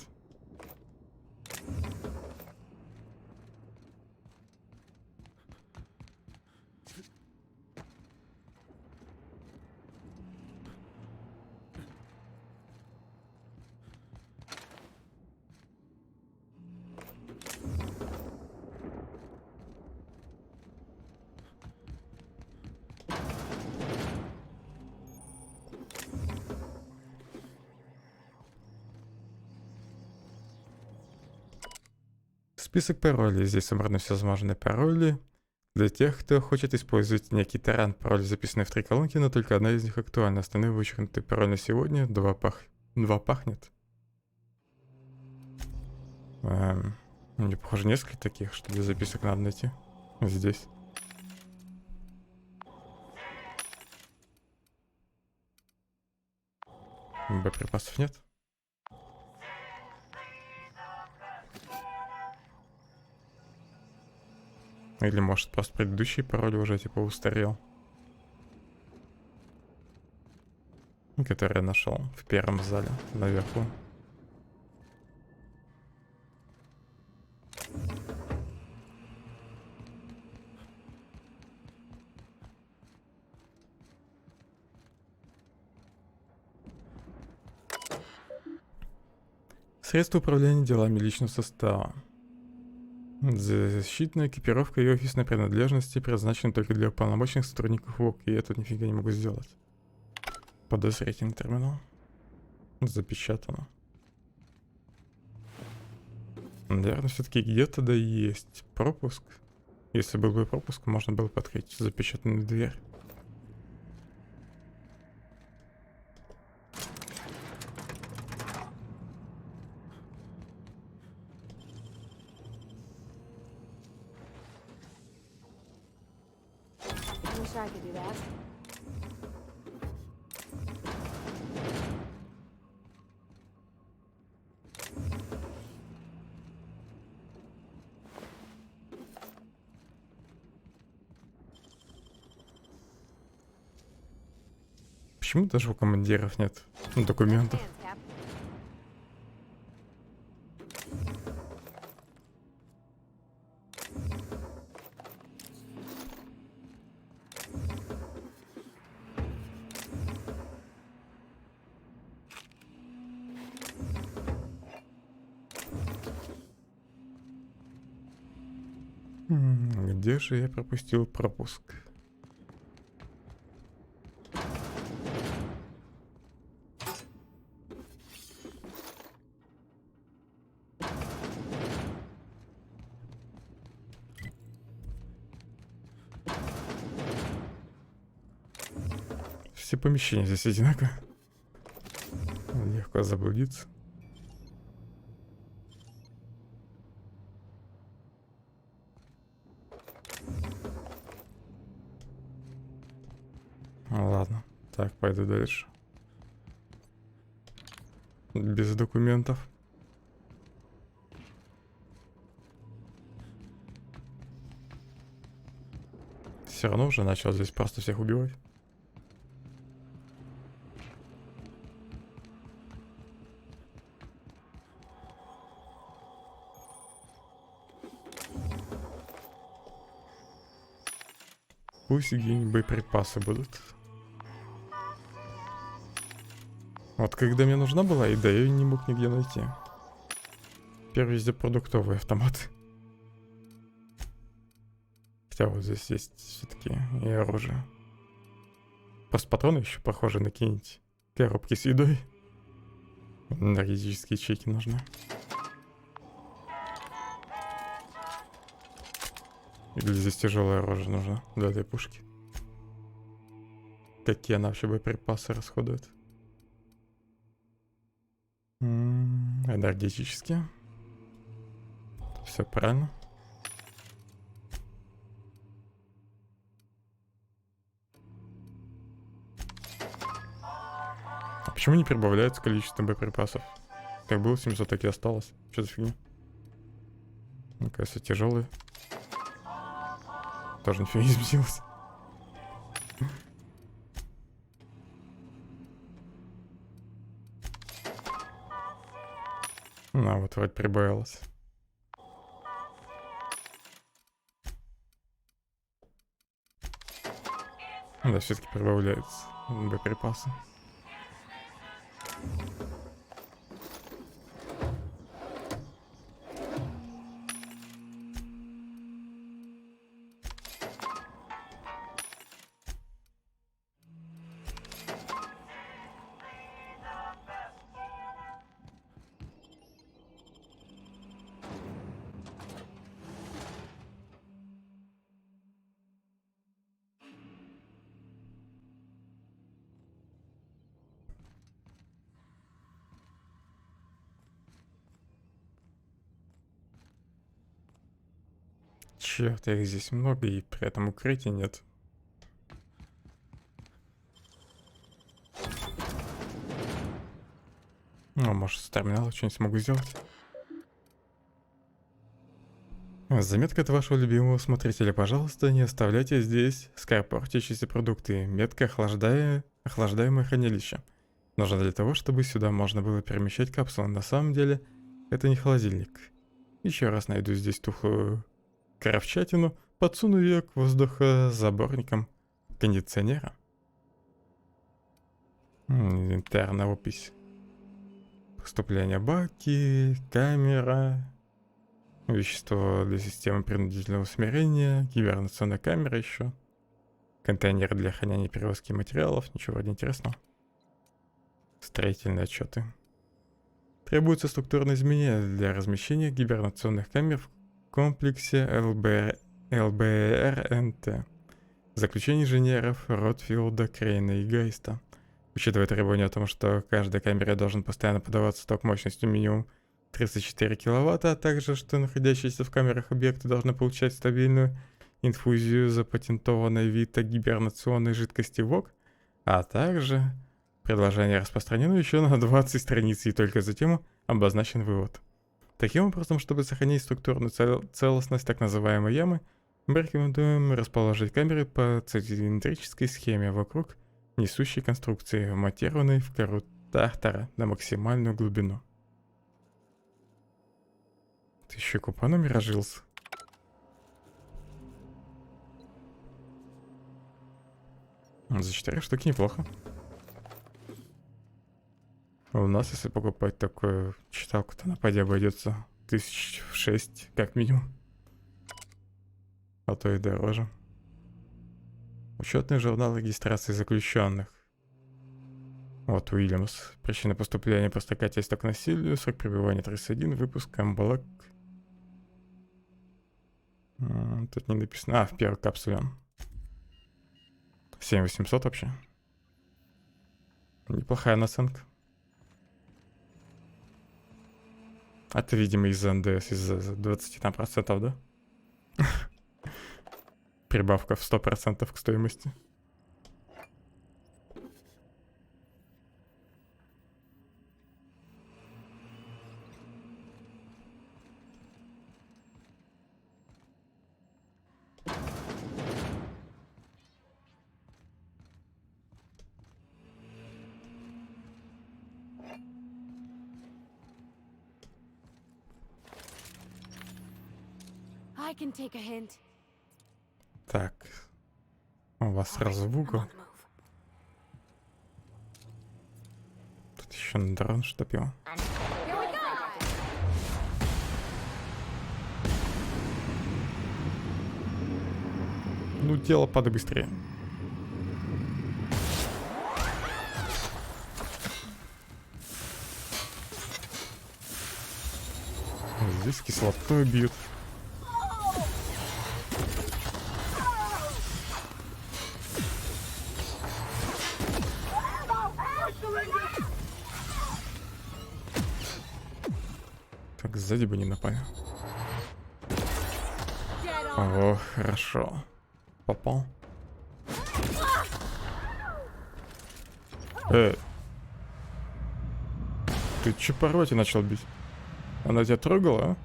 Список паролей. Здесь собраны все возможные пароли. Для тех, кто хочет использовать некий таран, пароль записанный в 3 колонки, но только одна из них актуальна. Остальные вычеркнуты. Пароль на сегодня. 2 пахнет. Мне, похоже, несколько таких, что для записок надо найти. Здесь. Боеприпасов нет. Или может просто предыдущий пароль уже типа устарел. Который я нашел в первом зале наверху. Средства управления делами личного состава. Защитная экипировка и офисные принадлежности предназначены только для полномочных сотрудников ВОК, и я тут нифига не могу сделать. Подозрительный терминал. Запечатано. Наверное, все-таки где-то да есть пропуск. Если был бы пропуск, можно было бы открыть запечатанную дверь. Wish I could do that. Почему даже у командиров нет документов? Hands, Cap. Где же я пропустил пропуск? Все помещения здесь одинаково. Легко заблудиться. Ладно, так, пойду дальше. Без документов. Все равно уже начал здесь просто всех убивать. Пусть где-нибудь боеприпасы будут. Вот когда мне нужна была еда, я ее не мог нигде найти. Первый везде продуктовый автомат. Хотя вот здесь есть все-таки и оружие. Просто патроны еще похожи на какие-нибудь коробки с едой. Энергетические ячейки нужны. Или здесь тяжелое оружие нужно для этой пушки. Какие она вообще боеприпасы расходует? Энергетические. Все правильно. А почему не прибавляется количество боеприпасов? Как было 700, так и осталось. Что за фигня? Оказывается, тяжелые. Тоже нифига не изменилось. Ну, вот вроде прибавилось. Да, все-таки прибавляются боеприпасы. Черт, их здесь много, и при этом укрытия нет. Ну, может, с терминала что-нибудь смогу сделать. Заметка от вашего любимого смотрителя. Пожалуйста, не оставляйте здесь скоропортящиеся продукты. Метка охлаждаемое хранилище. Нужно для того, чтобы сюда можно было перемещать капсулы. На самом деле, это не холодильник. Еще раз найду здесь тухлую кровчатину, подсуну ее к воздухозаборникам кондиционера. Инвентарная опись. Поступление баки, камера, вещество для системы принудительного усмирения, гибернационная камера еще, контейнеры для хранения и перевозки материалов, ничего вроде интересного. Строительные отчеты. Требуется структурное изменение для размещения гибернационных камер в комплексе ЛБРНТ. Заключение инженеров Ротфилда, Крейна и Гайста. Учитывая требования о том, что каждой камере должен постоянно подаваться ток мощностью минимум 34 кВт, а также, что находящиеся в камерах объекты должны получать стабильную инфузию запатентованной Вита гибернационной жидкости ВОК, а также предложение распространено еще на 20 страниц, и только затем обозначен вывод. Таким образом, чтобы сохранить структурную целостность так называемой ямы, мы рекомендуем расположить камеры по цилиндрической схеме вокруг несущей конструкции, монтированной в кору тартара на максимальную глубину. Ты еще купонами разжился? За 4 штуки неплохо. У нас, если покупать такую читалку, то на поде обойдется 1006 как минимум. А то и дороже. Учетный журнал регистрации заключенных. Вот Уильямс. Причина поступления простокательства к насилию. Срок пребывания 31. Выпуск Амбалак. Тут не написано. В первой капсуле он. 7800 вообще. Неплохая наценка. Это, видимо, из-за НДС, из-за 20%, да? Прибавка в 100% к стоимости. I can take a hint. Так. У вас сразу в угол. Тут еще на дрон штопил. Ну, дело падай быстрее. Здесь кислотой бьют. Так, сзади бы не напали. О, хорошо. Попал. Ты че по роте начал бить? Она тебя трогала, а?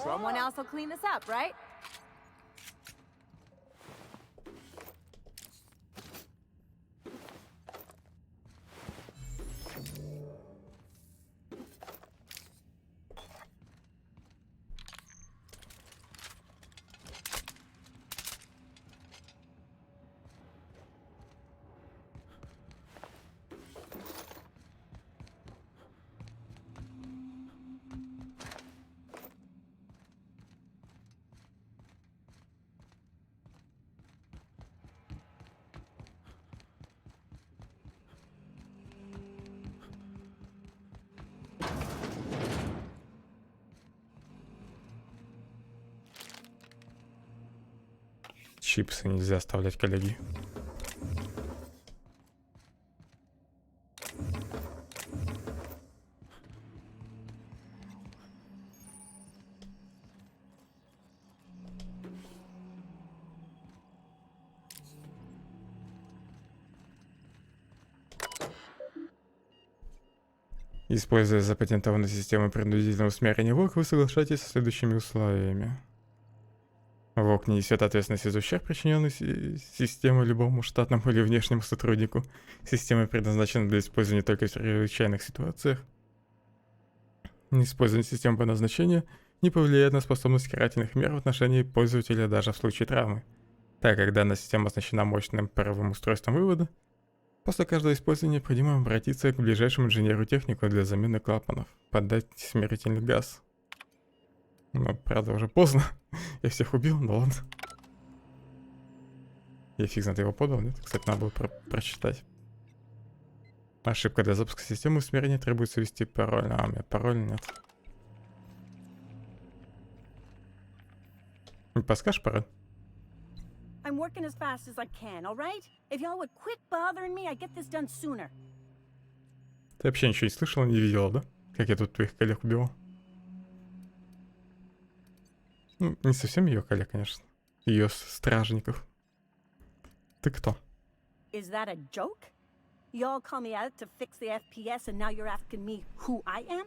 Someone else will clean this up, right? Чипсы нельзя оставлять, коллеги. Используя запатентованную систему принудительного усмирения ВОК, вы соглашаетесь со следующими условиями. ВОК не несет ответственности за ущерб, причиненный системой любому штатному или внешнему сотруднику. Система предназначена для использования только в чрезвычайных ситуациях. Использование системы по назначению не повлияет на способность карательных мер в отношении пользователя даже в случае травмы. Так как данная система оснащена мощным паровым устройством вывода, После каждого использования необходимо обратиться к ближайшему инженеру-технику для замены клапанов. Подать смертельный газ. Ну, правда, уже поздно. Я всех убил, ну ладно. Я фиг знает, его подал, нет? Кстати, надо было прочитать. Ошибка для запуска системы усмирения, требуется ввести пароль. А, у меня пароля нет. Не подскажешь пароль? I'm working as fast as I can, all right? If y'all would quit bothering me, I'd get this done sooner. Ты вообще ничего не слышала, не видела, да? Как я тут твоих коллег убивал? Ну, не совсем ее коллег, конечно. Ее стражников. Ты кто? Is that a joke? Y'all call me out to fix the FPS and now you're asking me who I am?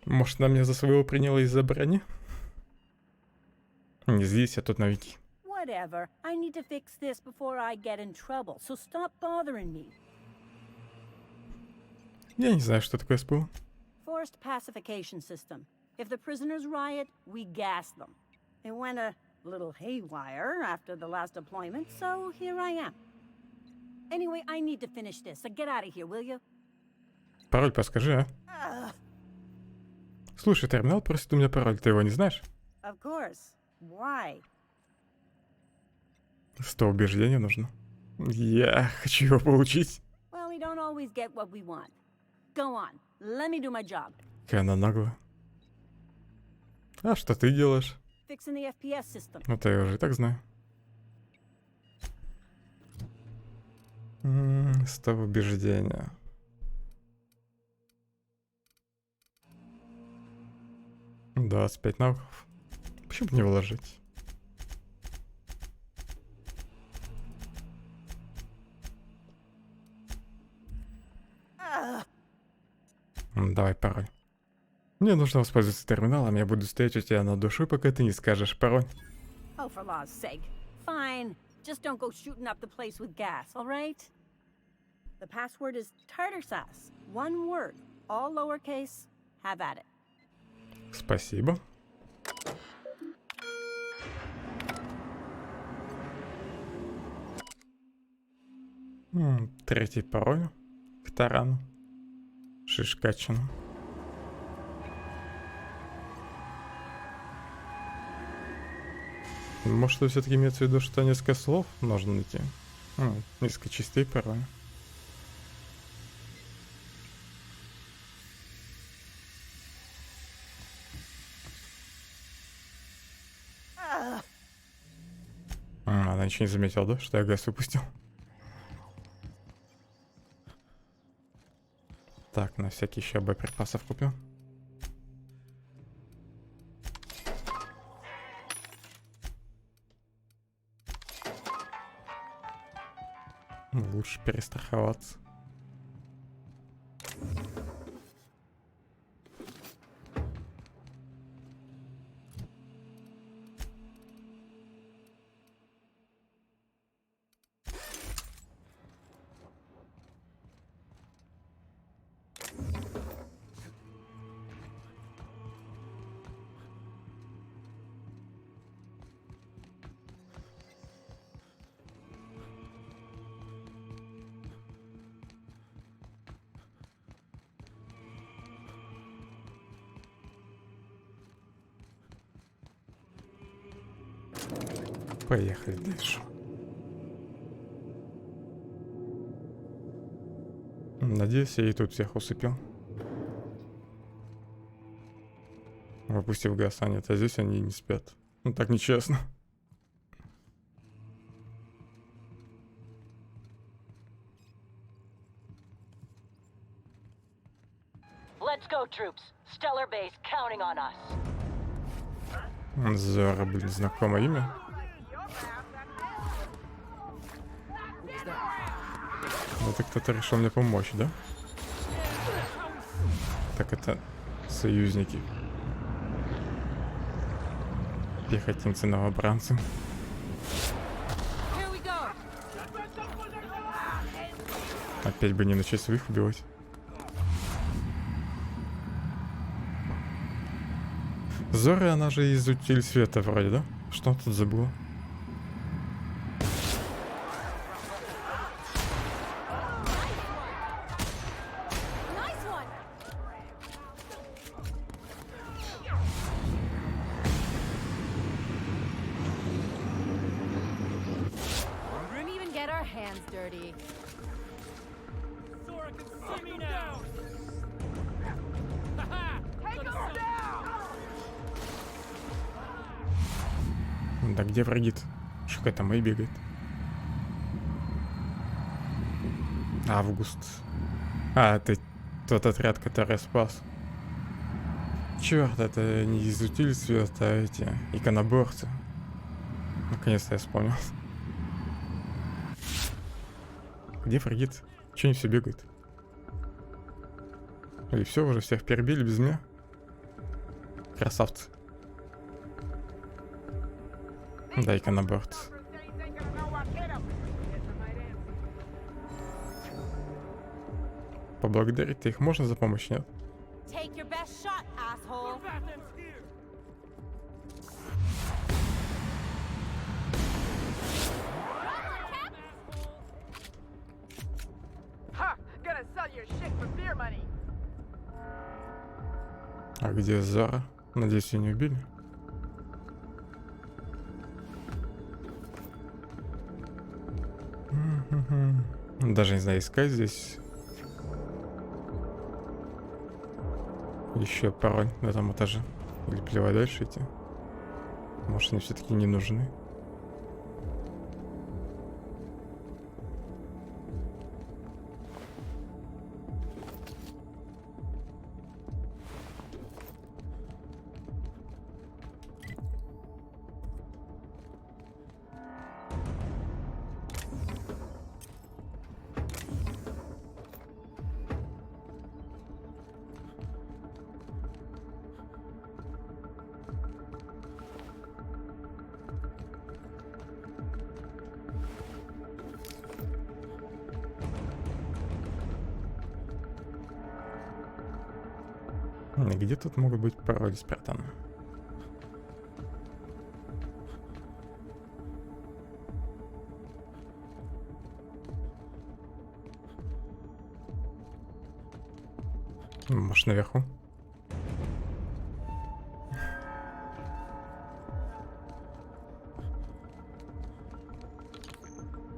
Может, она меня за своего приняла из-за брони? Не злись, я тут новенький. Whatever. I need to fix this before I get in trouble, so stop bothering me. Я не знаю, что такое СПУ. Forced pacification system. If the prisoners riot, we gas them. It went a little haywire after the last deployment, so here I am. Anyway, I need to finish this, so get out of here, will you? Пароль подскажи, а? Слушай, терминал просит у меня пароль, ты его не знаешь? Of course. Why? 100 убеждений нужно. Я хочу его получить. Well, we don't always get what we want. Go on, let me do my job. Какая она наглая. А что ты делаешь? Fixing the FPS system. Ну, я уже и так знаю. 100 убеждения. — 25 навыков. Почему бы не вложить? Давай пароль. Мне нужно воспользоваться терминалом, я буду стоять у тебя над душой, пока ты не скажешь пароль. Oh, for law's sake. Fine. Just don't go shooting up the place with gas, all right? The password is tartar sauce. One word. All lowercase. Have at it. Спасибо. Третий пароль. К тарану. Шишкачину. Может, все-таки имеется в виду, что несколько слов нужно найти? Несколько частей пароля. Она ничего не заметила, да, что я газ выпустил? Так, на всякий еще боеприпасов купил. Лучше перестраховаться. Поехали дальше. Надеюсь, я и тут всех усыпил. Выпустив газ, а нет, а здесь они не спят. Ну так нечестно. Let's go, troops. Stellar base counting on us. Зора, блин, знакомое имя. Это кто-то решил мне помочь, да? Так это союзники. Пехотинцы-новобранцы. Опять бы не начать своих убивать. Зора, она же из утиль света вроде, да? Что он тут забыла? hands dirty. Sora can see me now. Take him down! Да где враги-то? Что какая-то Мэй бегает? Август. А, это тот отряд, который я спас. Черт, это не из утильцев, это эти иконоборцы. Наконец-то я вспомнил. Где враги-то? Че они все бегают? И все, уже всех перебили без меня. Красавцы. Да, иконоборцы. Поблагодарить их можно за помощь, нет? Take your best shot, asshole. Ha! Gonna sell your shit for beer money. А где Зара? Надеюсь, ее не убили. Даже не знаю, искать здесь. Еще пароль на этом этаже. Или плевать дальше идти. Может, они все-таки не нужны. Где тут могут быть пароли спрятаны? Может, наверху?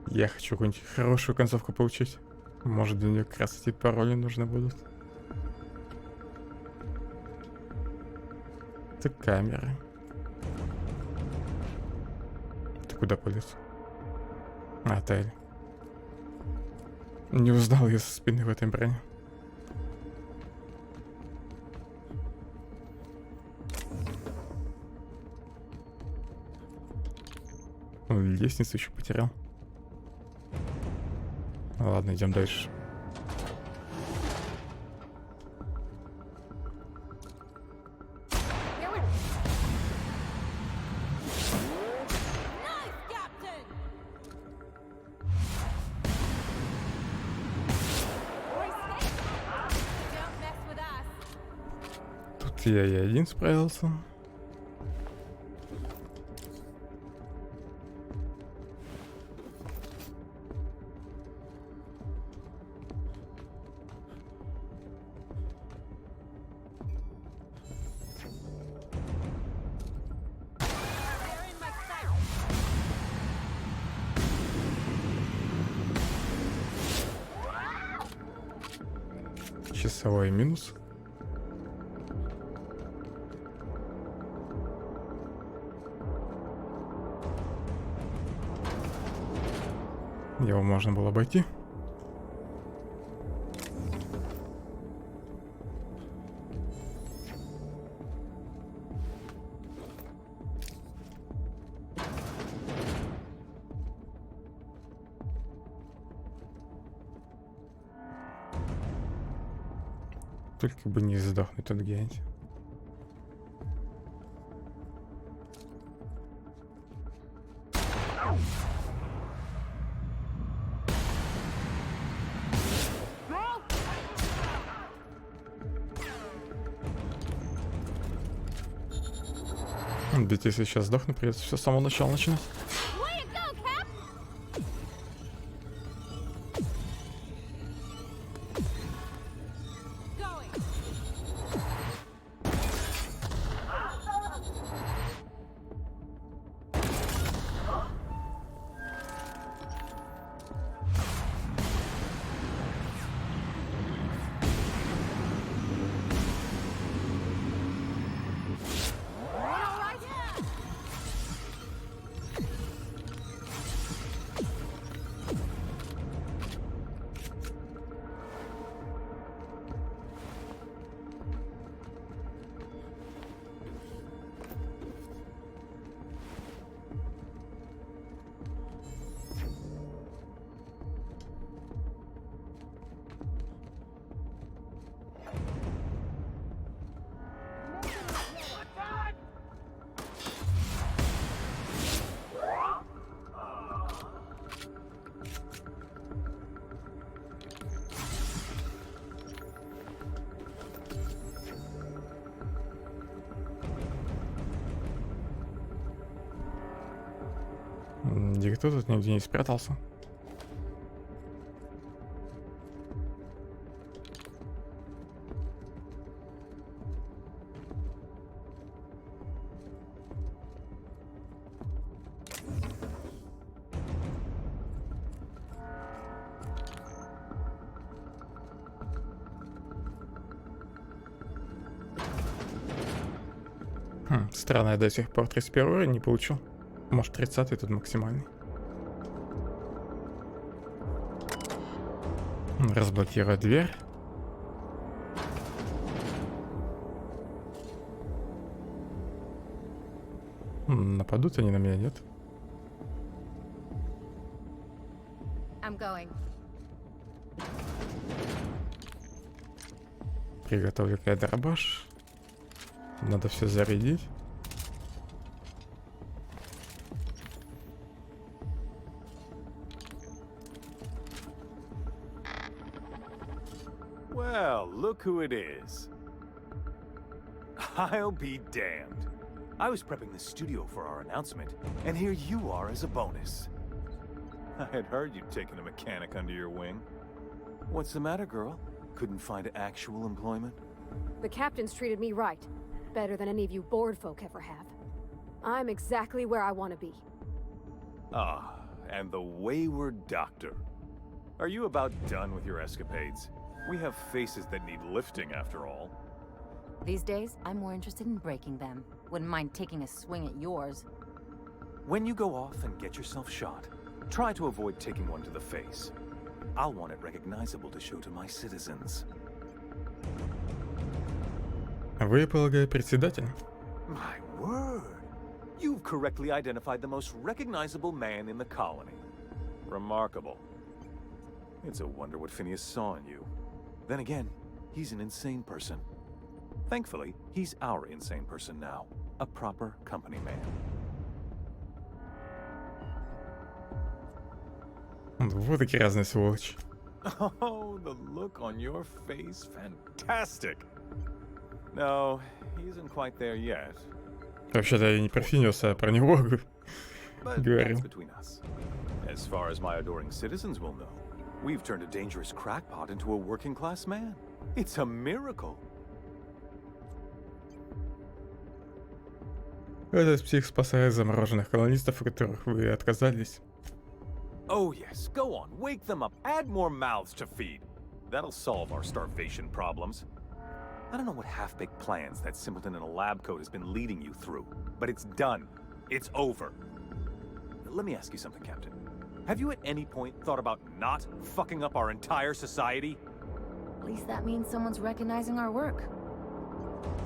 Я хочу какую-нибудь хорошую концовку получить. Может, для нее как раз эти пароли нужны будут. Это камеры. Ты куда полез? Отель. Не узнал я со спины в этой броне. Лестницу еще потерял. Ладно, идем дальше. Тут я и один справился. Часовой минус. Его можно было обойти. Только бы не сдохнуть тут где-нибудь. Ведь если сейчас сдохну, придется все с самого начала начинать. Никто тут нигде не спрятался. Странно, я до сих пор 31 уровень не получил. Может, 30-й тут максимальный. Разблокировать дверь. Нападут они на меня, нет? I'm going. Приготовлю дробаш. Надо все зарядить. Well, look who it is. I'll be damned. I was prepping the studio for our announcement, and here you are as a bonus. I had heard you'd taken a mechanic under your wing. What's the matter, girl? Couldn't find actual employment? The captain's treated me right. Better than any of you bored folk ever have. I'm exactly where I want to be. Ah, and the wayward doctor. Are you about done with your escapades? We have faces that need lifting, after all. These days, I'm more interested in breaking them. Wouldn't mind taking a swing at yours. When you go off and get yourself shot, try to avoid taking one to the face. I'll want it recognizable to show to my citizens. Вы, полагаю, председатель? My word! You've correctly identified the most recognizable man in the colony. Remarkable. It's a wonder what Phineas saw in you. Then again, he's an insane person. Thankfully, he's our insane person now. A proper company man. Вот таки разные сволочи. Oh, the look on your face. Fantastic. No, he isn't quite there yet. Вообще-то я не про Финиуса, а про него говорил. As far as my adoring citizens will know, we've turned a dangerous crackpot into a working-class man. It's a miracle. Этот псих спасает замороженных колонистов, у которых вы отказались. Oh yes, go on, wake them up, add more mouths to feed. That'll solve our starvation problems. I don't know what half-baked plans that simpleton in a lab coat has been leading you through, but it's done. It's over. Let me ask you something, Captain. Have you at any point thought about not fucking up our entire society? At least that means someone's recognizing our work.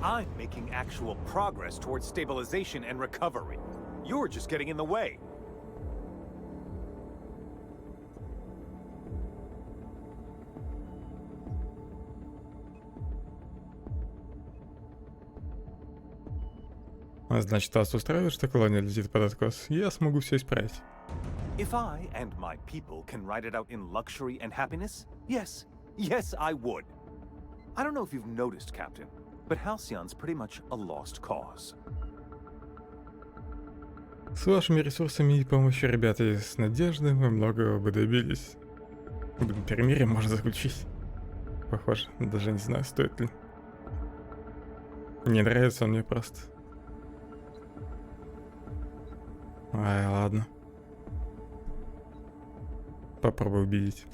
I'm making actual progress towards stabilization and recovery. You're just getting in the way. Значит, вас устраивает, что колония летит под откос? Я смогу все исправить. If I and my people can ride it out in luxury and happiness, yes, I would. I don't know if you've noticed, Captain, but Halcyon's pretty much a lost cause. С вашими ресурсами и помощью ребят из Надежды мы многого бы добились. Перемирие можно заключить. Похоже, даже не знаю, стоит ли. Не нравится он мне просто. Ай, ладно. Попробую убедить.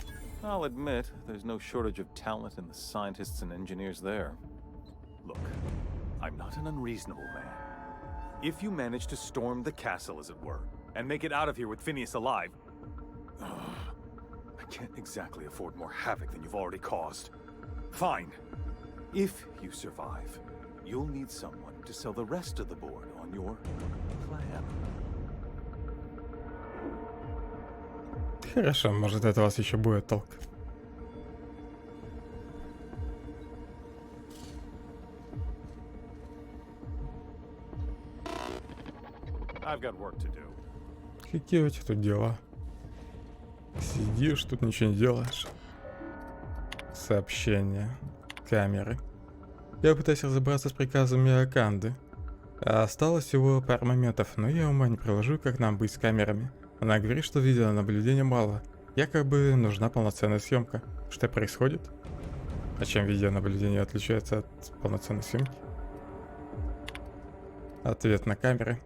I'll admit, there's no shortage of talent in the scientists and engineers there. Look, I'm not an unreasonable man. If you manage to storm the castle, as it were, and make it out of here with Phineas alive, I can't exactly afford more havoc than you've already caused. Fine. If you survive, you'll need someone to sell the rest of the board on your plan. Хорошо, может, от вас еще будет толк. I've got work to do. Какие у тебя тут дела? Сидишь, тут ничего не делаешь. Сообщения. Камеры. Я пытаюсь разобраться с приказами Аканды. Осталось всего пару моментов, но я ума не приложу, как нам быть с камерами. Она говорит, что видеонаблюдения мало. Якобы нужна полноценная съемка. Что происходит? А чем видеонаблюдение отличается от полноценной съемки? Ответ на камеры.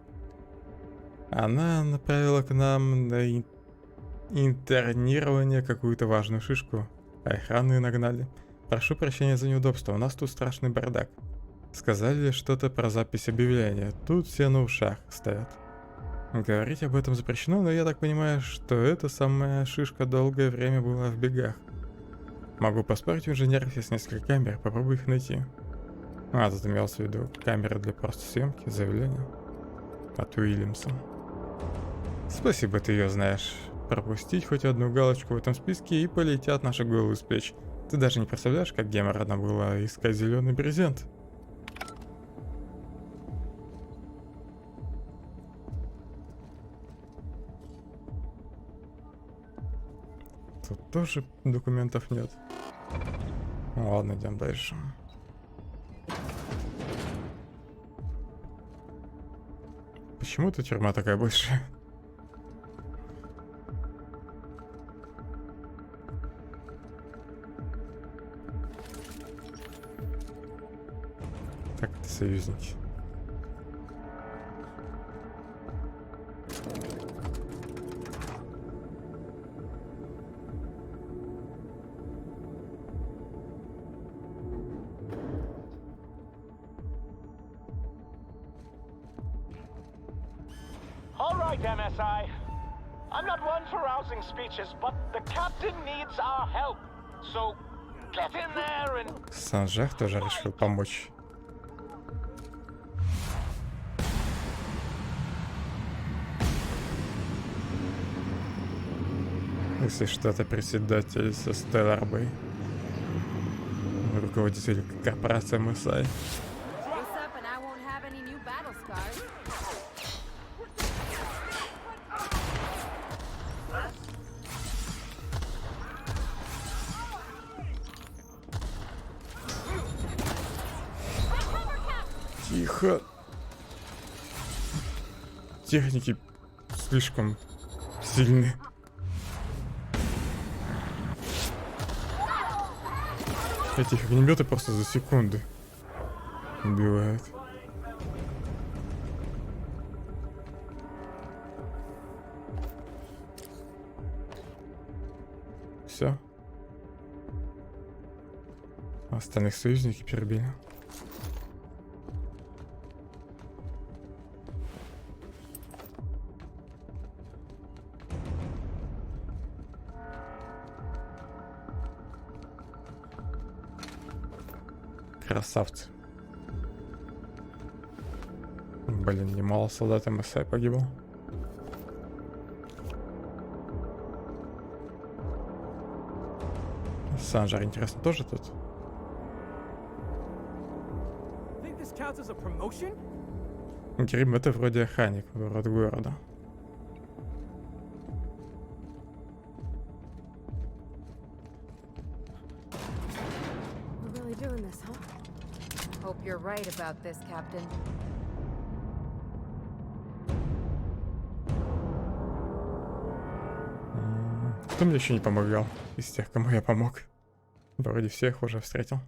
Она направила к нам на интернирование какую-то важную шишку. Охрану нагнали. Прошу прощения за неудобство, у нас тут страшный бардак. Сказали что-то про запись объявления. Тут все на ушах стоят. Говорить об этом запрещено, но я так понимаю, что эта самая шишка долгое время была в бегах. Могу поспорить, у инженеров есть несколько камер, попробуй их найти. А, тут имелся в виду камеры для просто съемки, заявления. От Уильямса. Спасибо, ты ее знаешь. Пропустить хоть одну галочку в этом списке и полетят наши головы с плеч. Ты даже не представляешь, как геморройно было искать зеленый брезент. Тут тоже документов нет. Ну, ладно, идем дальше. Почему эта тюрьма такая большая? Так, это союзники. All right, MSI. I'm not one for rousing speeches, but the captain needs our help. So get in there and... Санжах тоже решил помочь. Если что-то председатель со Stellar Bay. Руководитель корпорации MSI. Тихо. Техники слишком сильны. Этих огнеметы просто за секунды убивают. Все. Остальных союзники перебили. Красавцы. Блин, немало солдат МСА погибло. Санжар, интересно, тоже тут? Грим, это вроде охранник, ворот города. Hope you're right about this, Captain. Кто мне еще не помогал из тех, кому я помог? Вроде всех уже встретил.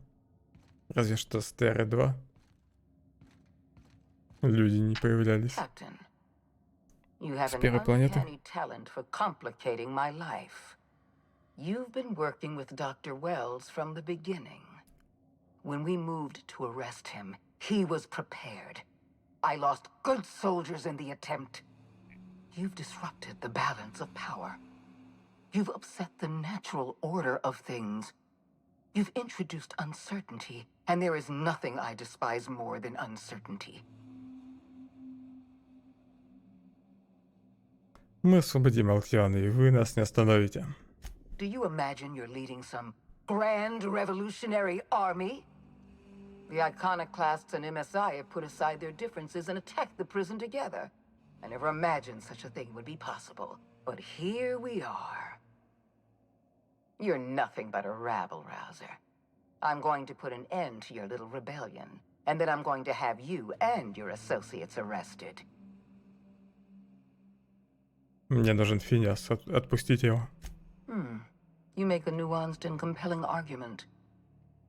Разве что с ТР-2 люди не появлялись. С первой планеты. You've been working with Dr. Wells from the beginning. When we moved to arrest him, he was prepared. I lost good soldiers in the attempt. You've disrupted the balance of power. You've upset the natural order of things. You've introduced uncertainty, and there is nothing I despise more than uncertainty. Мы освободим Алкиона, и вы нас не остановите. Do you imagine you're leading some grand revolutionary army? The iconoclasts and MSI have put aside their differences and attacked the prison together. I never imagined such a thing would be possible, but here we are. You're nothing but a rabble-rouser. I'm going to put an end to your little rebellion, and then I'm going to have you and your associates arrested. Мне нужен Финиас, отпустите его. You make a nuanced and compelling argument.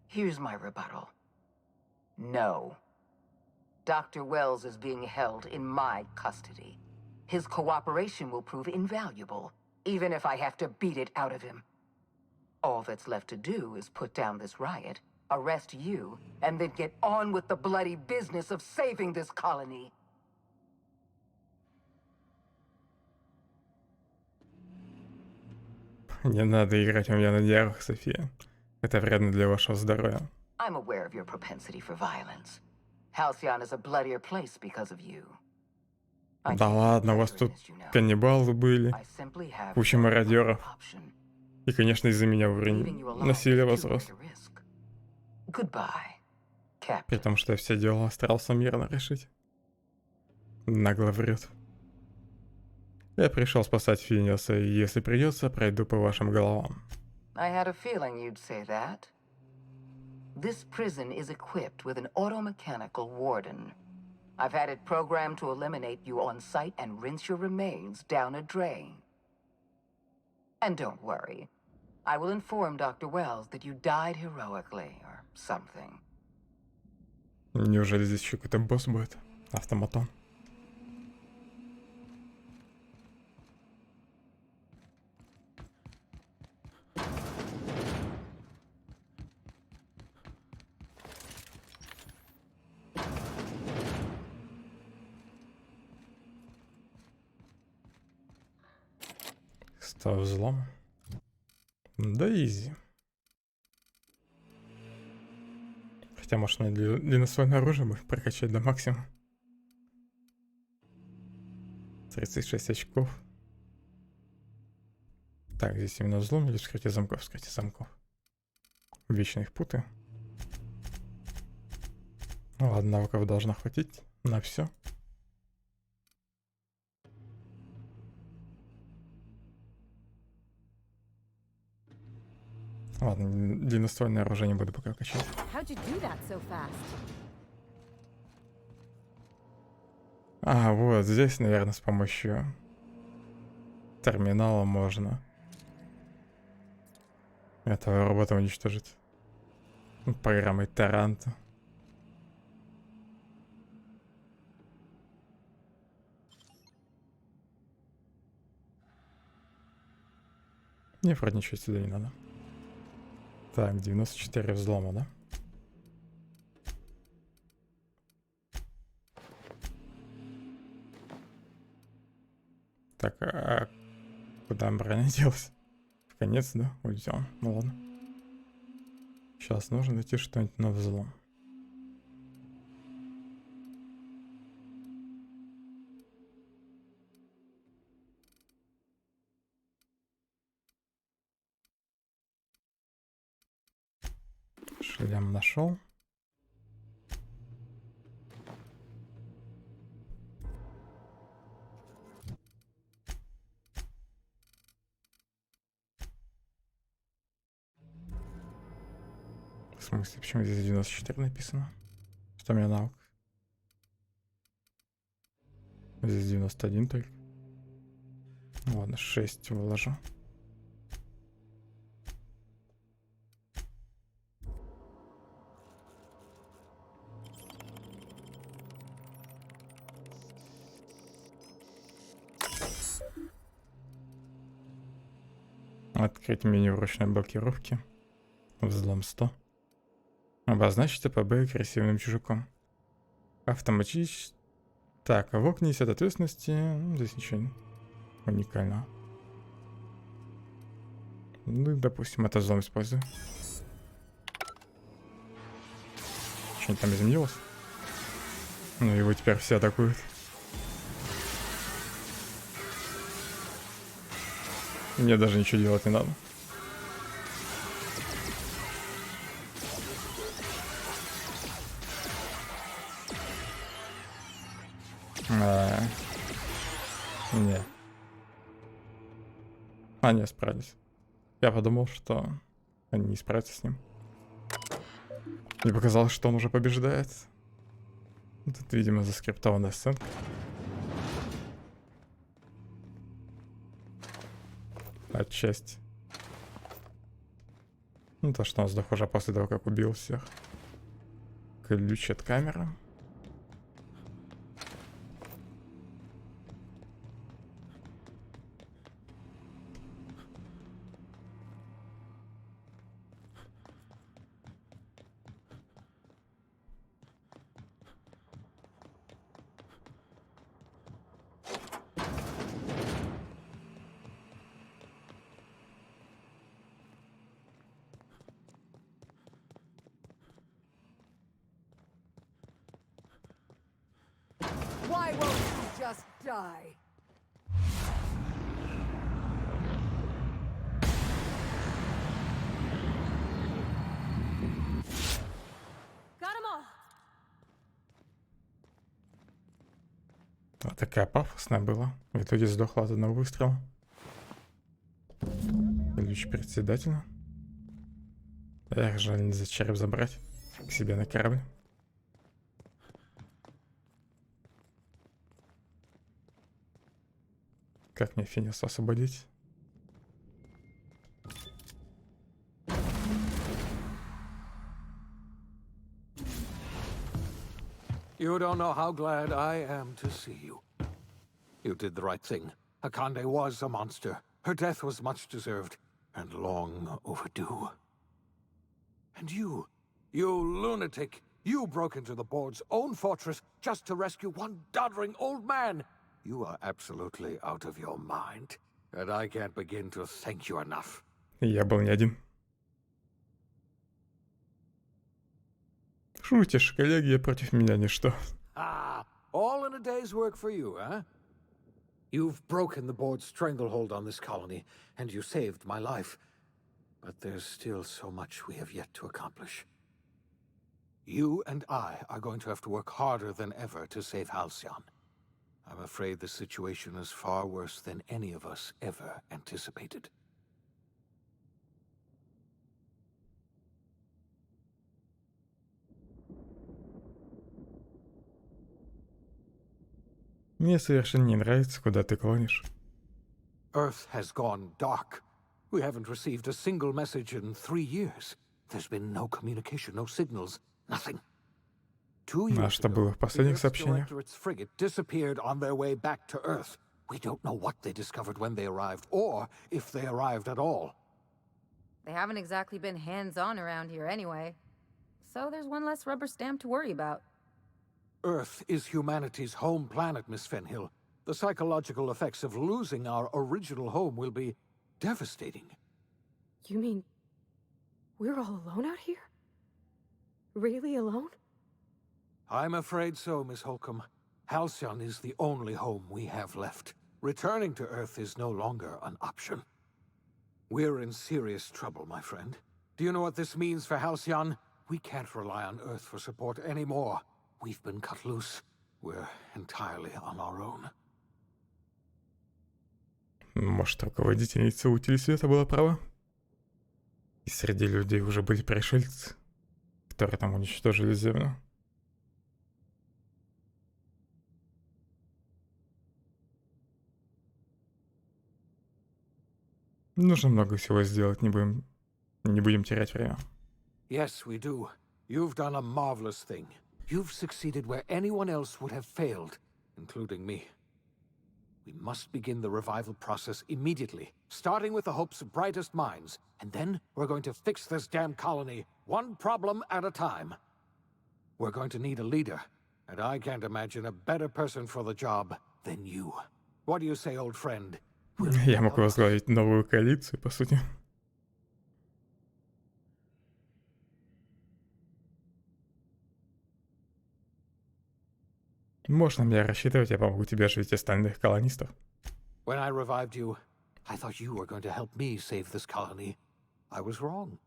Here's my rebuttal. No. Dr. Wells is being held in my custody. His cooperation will prove invaluable, even if I have to beat it out of him. All that's left to do is put down this riot, arrest you, and then get on with the bloody business of saving this colony. Не надо играть у меня на нервах, София. Это вредно для вашего здоровья. I'm aware of your propensity for violence. Halcyon is a bloodier place because of you. Да ладно, у вас тут каннибалы были, куча мародеров. И, конечно, из-за меня уровень насилия возрос. При том, что я все дела старался мирно решить. Нагло врет. Я пришел спасать Финиаса, и если придется, пройду по вашим головам. I had a feeling you'd say that. This prison is equipped with an automechanical warden. I've had it programmed to eliminate you on sight and rinse your remains down a drain. And don't worry, I will inform Dr. Wells that you died heroically or something. Неужели здесь еще какой-то босс будет? Автоматон. Став взлом. Да изи. Хотя, может, мне длинноствольное оружие бы прокачать до максимума. 36 очков. Так, здесь именно взлом или вскрытие замков? Вскрытие замков. Вечные путы. Ну ладно, навыков должно хватить на все. Ладно, длинноствольное оружие не буду пока качать. А, вот здесь, наверное, с помощью терминала можно этого робота уничтожить. Программой Таранта. Не, вроде ничего сюда не надо. Так, 94 взлома, да? Так, а куда броня делась? В конец, да? Уйдем. Ну ладно. Сейчас нужно найти что-нибудь на взлом. Шлем нашел. В смысле, почему здесь 94 написано? Что у меня навык? Здесь 91 только. Ну ладно, 6 выложу. Открыть меню ручной блокировки. Взлом 100. Обозначить АПБ агрессивным чужаком. Автоматически. Так, а ВОК несет ответственности. Здесь ничего уникального. Ну, допустим, это взлом использую. Что-нибудь там изменилось? Ну, его теперь все атакуют. Мне даже ничего делать не надо. Не. Не справились. Я подумал, что они не справятся с ним. Мне показалось, что он уже побеждает. Тут, видимо, заскриптованная сценка. Отчасти. Ну, то, что он сдох уже после того, как убил всех. Ключ от камеры. Why won't you just die? Got 'em all. Вот такая пафосная была. В итоге сдохла от одного выстрела. Ключ председателя. Эх, жаль, нельзя череп забрать к себе на корабль. Как мне Финиса освободить? You don't know how glad I am to see you. You did the right thing. Akande was a monster. Her death was much deserved, and long overdue. And you lunatic, you broke into the board's own fortress just to rescue one doddering old man. You are absolutely out of your mind, and I can't begin to thank you enough. Я был не один. Шутишь, коллеги, против меня ничто. Ah, all in a day's work for you, huh? You've broken the board's stranglehold on this colony, and you saved my life. But there's still so much we have yet to accomplish. You and I are going to have to work harder than ever to save Halcyon. I'm afraid the situation is far worse than any of us ever anticipated. Мне совершенно не нравится, куда ты клонишь. Earth has gone dark. We haven't received a single message in 3 years. There's been no communication, no signals, nothing. 2 years А что было в последних сообщениях? Directorate's frigate disappeared on their way back to Earth. We don't know what they discovered when they arrived, or if they arrived at all. They haven't exactly been hands-on around here anyway. So there's one less rubber stamp to worry about. Earth is humanity's home planet, Miss Fenhill. The psychological effects of losing our original home will be devastating. You mean we're all alone out here? Really alone? I'm afraid so, Miss Holcomb. Halcyon is the only home we have left. Returning to Earth is no longer an option. We're in serious trouble, my friend. Do you know what this means for Halcyon? We can't rely on Earth for support anymore. We've been cut loose. We're entirely on our own. Может, руководительница утили света была права? И среди людей уже были пришельцы, которые там уничтожили Землю. Нужно много всего сделать, не будем терять время. Yes, we do. You've done a marvelous thing. You've succeeded where anyone else would have failed, including me. We must begin the revival process immediately, starting with the hope's brightest minds, and then we're going to fix this damn colony, one problem at a time. We're going to need a leader, and I can't imagine a better person for the job than you. What do you say, old friend? Я мог возглавить новую коалицию, по сути. Можно мне рассчитывать, я помогу тебе оживить остальных колонистов. When I revived you, I thought you were going to help me save this colony. I was wrong.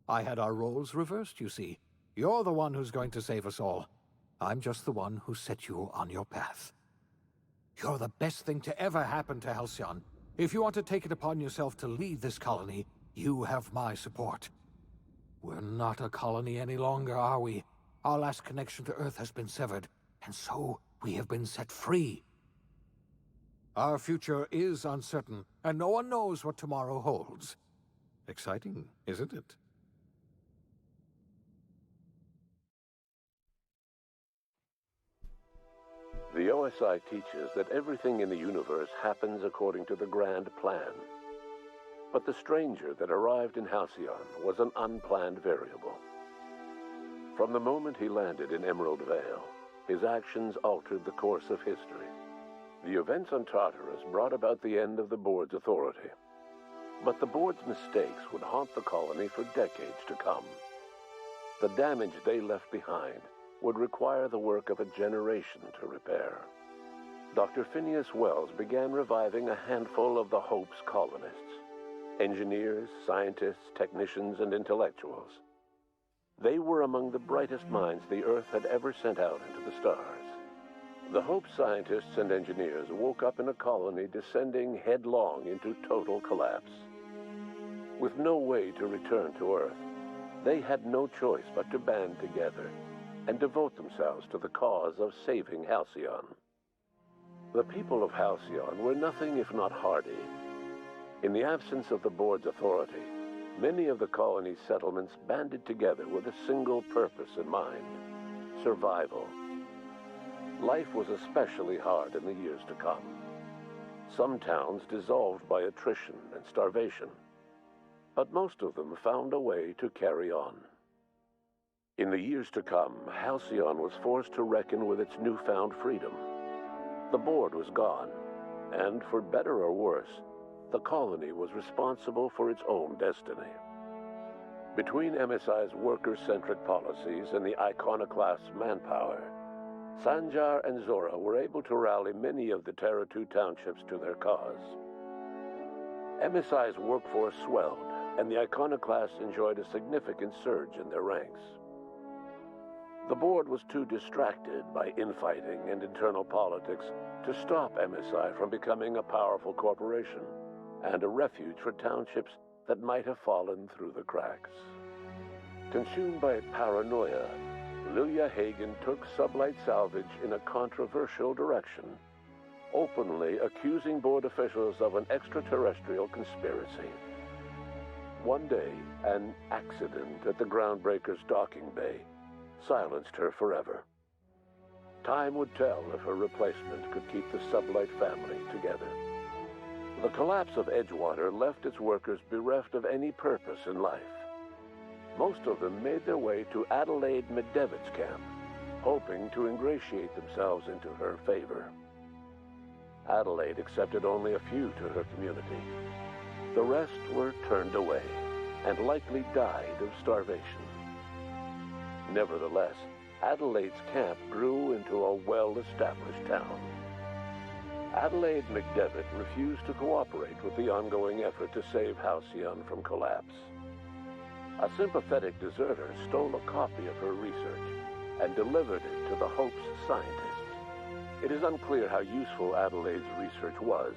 I had our roles reversed, you see. You're the one who's going to save us all. I'm just the one who set you on your path. You're the best thing to ever happen to Halcyon. If you want to take it upon yourself to lead this colony, you have my support. We're not a colony any longer, are we? Our last connection to Earth has been severed, and so we have been set free. Our future is uncertain, and no one knows what tomorrow holds. Exciting, isn't it? The OSI teaches that everything in the universe happens according to the grand plan. But the stranger that arrived in Halcyon was an unplanned variable. From the moment he landed in Emerald Vale, his actions altered the course of history. The events on Tartarus brought about the end of the board's authority. But the board's mistakes would haunt the colony for decades to come. The damage they left behind would require the work of a generation to repair. Dr. Phineas Wells began reviving a handful of the Hope's colonists. Engineers, scientists, technicians, and intellectuals. They were among the brightest minds the Earth had ever sent out into the stars. The Hope scientists and engineers woke up in a colony descending headlong into total collapse. With no way to return to Earth, they had no choice but to band together and devote themselves to the cause of saving Halcyon. The people of Halcyon were nothing if not hardy. In the absence of the board's authority, many of the colony's settlements banded together with a single purpose in mind: survival. Life was especially hard in the years to come. Some towns dissolved by attrition and starvation, but most of them found a way to carry on. In the years to come, Halcyon was forced to reckon with its newfound freedom. The board was gone, and for better or worse, the colony was responsible for its own destiny. Between MSI's worker-centric policies and the iconoclast's manpower, Sanjar and Zora were able to rally many of the Terra 2 townships to their cause. MSI's workforce swelled, and the iconoclasts enjoyed a significant surge in their ranks. The board was too distracted by infighting and internal politics to stop MSI from becoming a powerful corporation and a refuge for townships that might have fallen through the cracks. Consumed by paranoia, Lilia Hagen took Sublight Salvage in a controversial direction, openly accusing board officials of an extraterrestrial conspiracy. One day, an accident at the Groundbreaker's docking bay silenced her forever. Time would tell if her replacement could keep the Sublight family together. The collapse of Edgewater left its workers bereft of any purpose in life. Most of them made their way to Adelaide McDevitt's camp, hoping to ingratiate themselves into her favor. Adelaide accepted only a few to her community. The rest were turned away and likely died of starvation. Nevertheless, Adelaide's camp grew into a well-established town. Adelaide McDevitt refused to cooperate with the ongoing effort to save Halcyon from collapse. A sympathetic deserter stole a copy of her research and delivered it to the Hope's scientists. It is unclear how useful Adelaide's research was.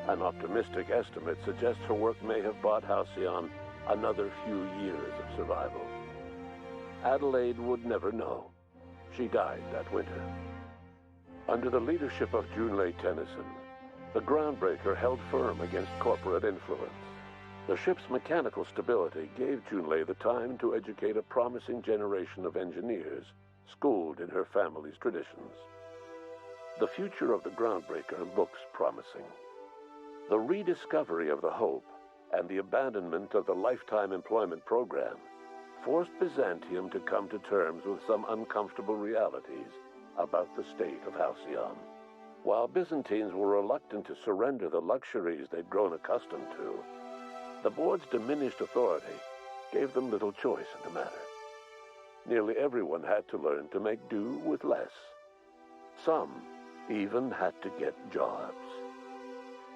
An optimistic estimate suggests her work may have bought Halcyon another few years of survival. Adelaide would never know. She died that winter. Under the leadership of Junlei Tennyson, the Groundbreaker held firm against corporate influence. The ship's mechanical stability gave Junlei the time to educate a promising generation of engineers schooled in her family's traditions. The future of the Groundbreaker looks promising. The rediscovery of the Hope and the abandonment of the lifetime employment program forced Byzantium to come to terms with some uncomfortable realities about the state of Halcyon. While Byzantines were reluctant to surrender the luxuries they'd grown accustomed to, the board's diminished authority gave them little choice in the matter. Nearly everyone had to learn to make do with less. Some even had to get jobs.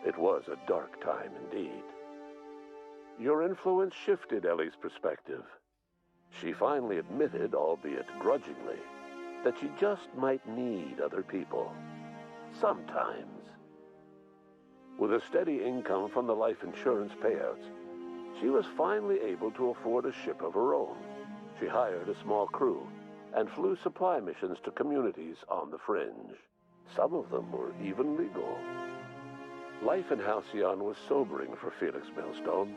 It was a dark time indeed. Your influence shifted Ellie's perspective. She finally admitted, albeit grudgingly, that she just might need other people. Sometimes. With a steady income from the life insurance payouts, she was finally able to afford a ship of her own. She hired a small crew and flew supply missions to communities on the fringe. Some of them were even legal. Life in Halcyon was sobering for Felix Millstone.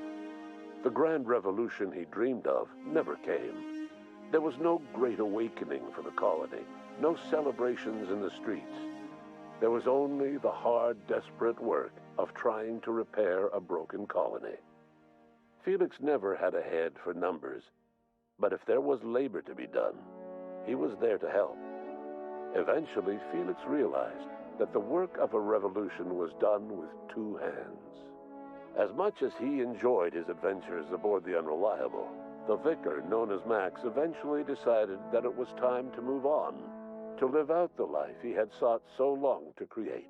The grand revolution he dreamed of never came. There was no great awakening for the colony, no celebrations in the streets. There was only the hard, desperate work of trying to repair a broken colony. Felix never had a head for numbers, but if there was labor to be done, he was there to help. Eventually, Felix realized that the work of a revolution was done with two hands. As much as he enjoyed his adventures aboard the Unreliable, the vicar, known as Max, eventually decided that it was time to move on, to live out the life he had sought so long to create.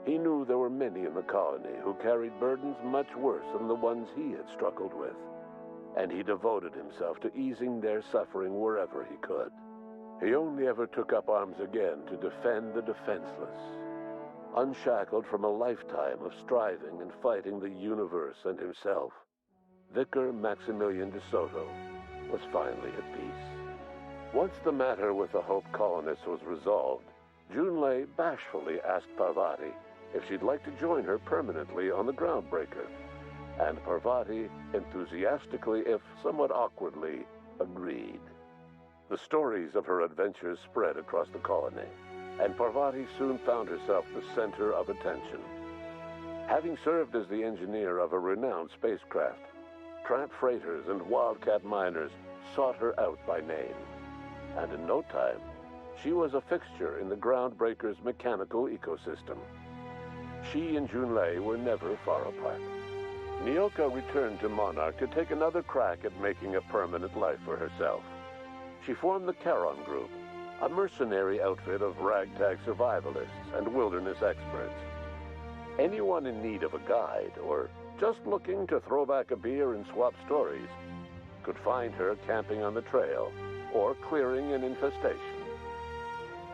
He knew there were many in the colony who carried burdens much worse than the ones he had struggled with, and he devoted himself to easing their suffering wherever he could. He only ever took up arms again to defend the defenseless. Unshackled from a lifetime of striving and fighting the universe and himself, Vicar Maximilian de Soto was finally at peace. Once the matter with the Hope colonists was resolved, Junlei bashfully asked Parvati if she'd like to join her permanently on the Groundbreaker, and Parvati enthusiastically, if somewhat awkwardly, agreed. The stories of her adventures spread across the colony, and Parvati soon found herself the center of attention. Having served as the engineer of a renowned spacecraft, tramp freighters and wildcat miners sought her out by name, and in no time, she was a fixture in the Groundbreaker's mechanical ecosystem. She and Junlei were never far apart. Nyoka returned to Monarch to take another crack at making a permanent life for herself. She formed the Charon Group, a mercenary outfit of ragtag survivalists and wilderness experts. Anyone in need of a guide, or just looking to throw back a beer and swap stories, could find her camping on the trail or clearing an infestation.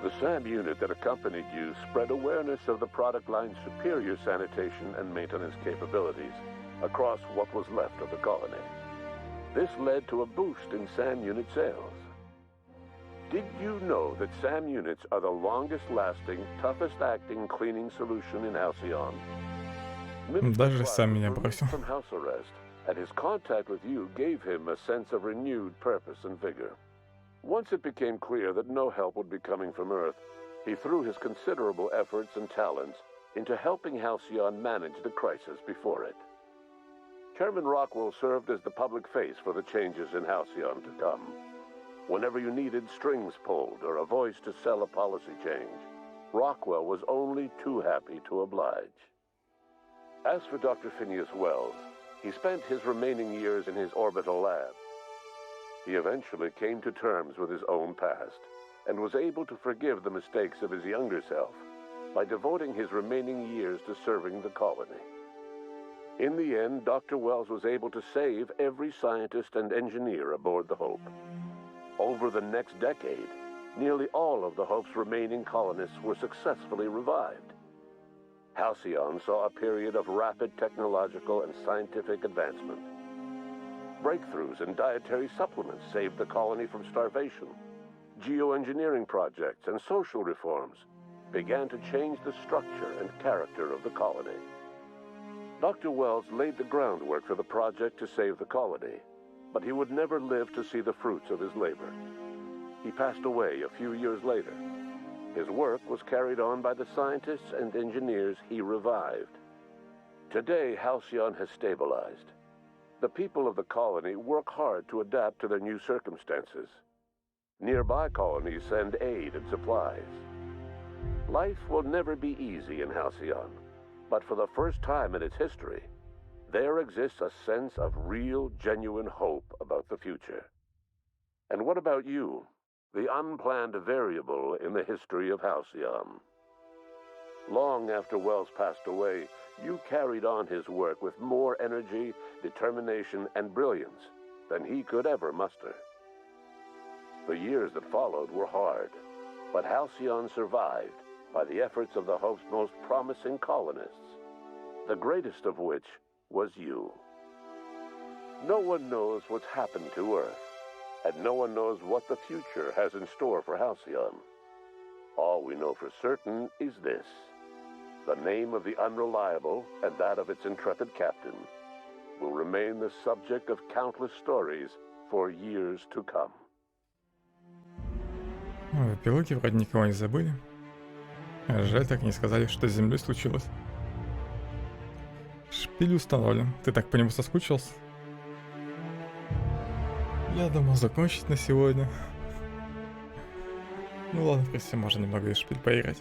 The SAM unit that accompanied you spread awareness of the product line's superior sanitation and maintenance capabilities across what was left of the colony. This led to a boost in SAM unit sales. Did you know that SAM units are the longest-lasting, toughest-acting cleaning solution in Halcyon? Даже сам меня бросил. From house arrest, and his contact with you gave him a sense of renewed purpose and vigor. Once it became clear that no help would be coming from Earth, he threw his considerable efforts and talents into helping Halcyon manage the crisis before it. Chairman Rockwell served as the public face for the changes in Halcyon to come. Whenever you needed strings pulled or a voice to sell a policy change, Rockwell was only too happy to oblige. As for Dr. Phineas Wells, he spent his remaining years in his orbital lab. He eventually came to terms with his own past and was able to forgive the mistakes of his younger self by devoting his remaining years to serving the colony. In the end, Dr. Wells was able to save every scientist and engineer aboard the Hope. Over the next decade, nearly all of the Hope's remaining colonists were successfully revived. Halcyon saw a period of rapid technological and scientific advancement. Breakthroughs in dietary supplements saved the colony from starvation. Geoengineering projects and social reforms began to change the structure and character of the colony. Dr. Wells laid the groundwork for the project to save the colony, but he would never live to see the fruits of his labor. He passed away a few years later. His work was carried on by the scientists and engineers he revived. Today, Halcyon has stabilized. The people of the colony work hard to adapt to their new circumstances. Nearby colonies send aid and supplies. Life will never be easy in Halcyon, but for the first time in its history, there exists a sense of real, genuine hope about the future. And what about you, the unplanned variable in the history of Halcyon? Long after Wells passed away, you carried on his work with more energy, determination, and brilliance than he could ever muster. The years that followed were hard, but Halcyon survived by the efforts of the Hope's most promising colonists, the greatest of which was you. No one knows what's happened to Earth, and no one knows what the future has in store for Halcyon. All we know for certain is this: the name of the unreliable and that of its intrepid captain will remain the subject of countless stories for years to come. В эпилоге вроде никого не забыли. Жаль, так и не сказали, что с Землей случилось. Шпиль установлен. Ты так по нему соскучился? Я думал закончить на сегодня. Ну ладно, в принципе, можно немного и шпиль поиграть.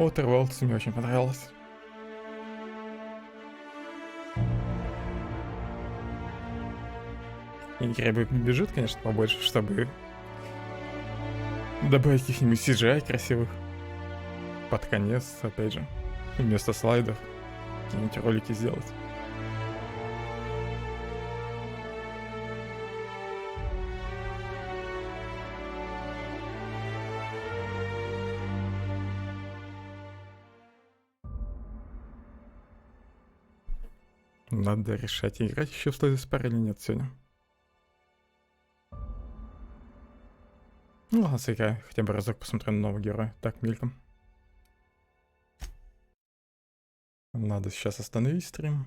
Outer Worlds мне очень понравилось. Игре бы бежит, конечно, побольше, чтобы добавить каких-нибудь CGI красивых. Под конец, опять же, вместо слайдов какие-нибудь ролики сделать. Надо решать, играть еще в Slay the Spire или нет сегодня. Ну ладно, сыграю. Хотя бы разок посмотрю на нового героя. Так, мельком. Надо сейчас остановить стрим.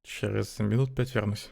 Через минут 5 вернусь.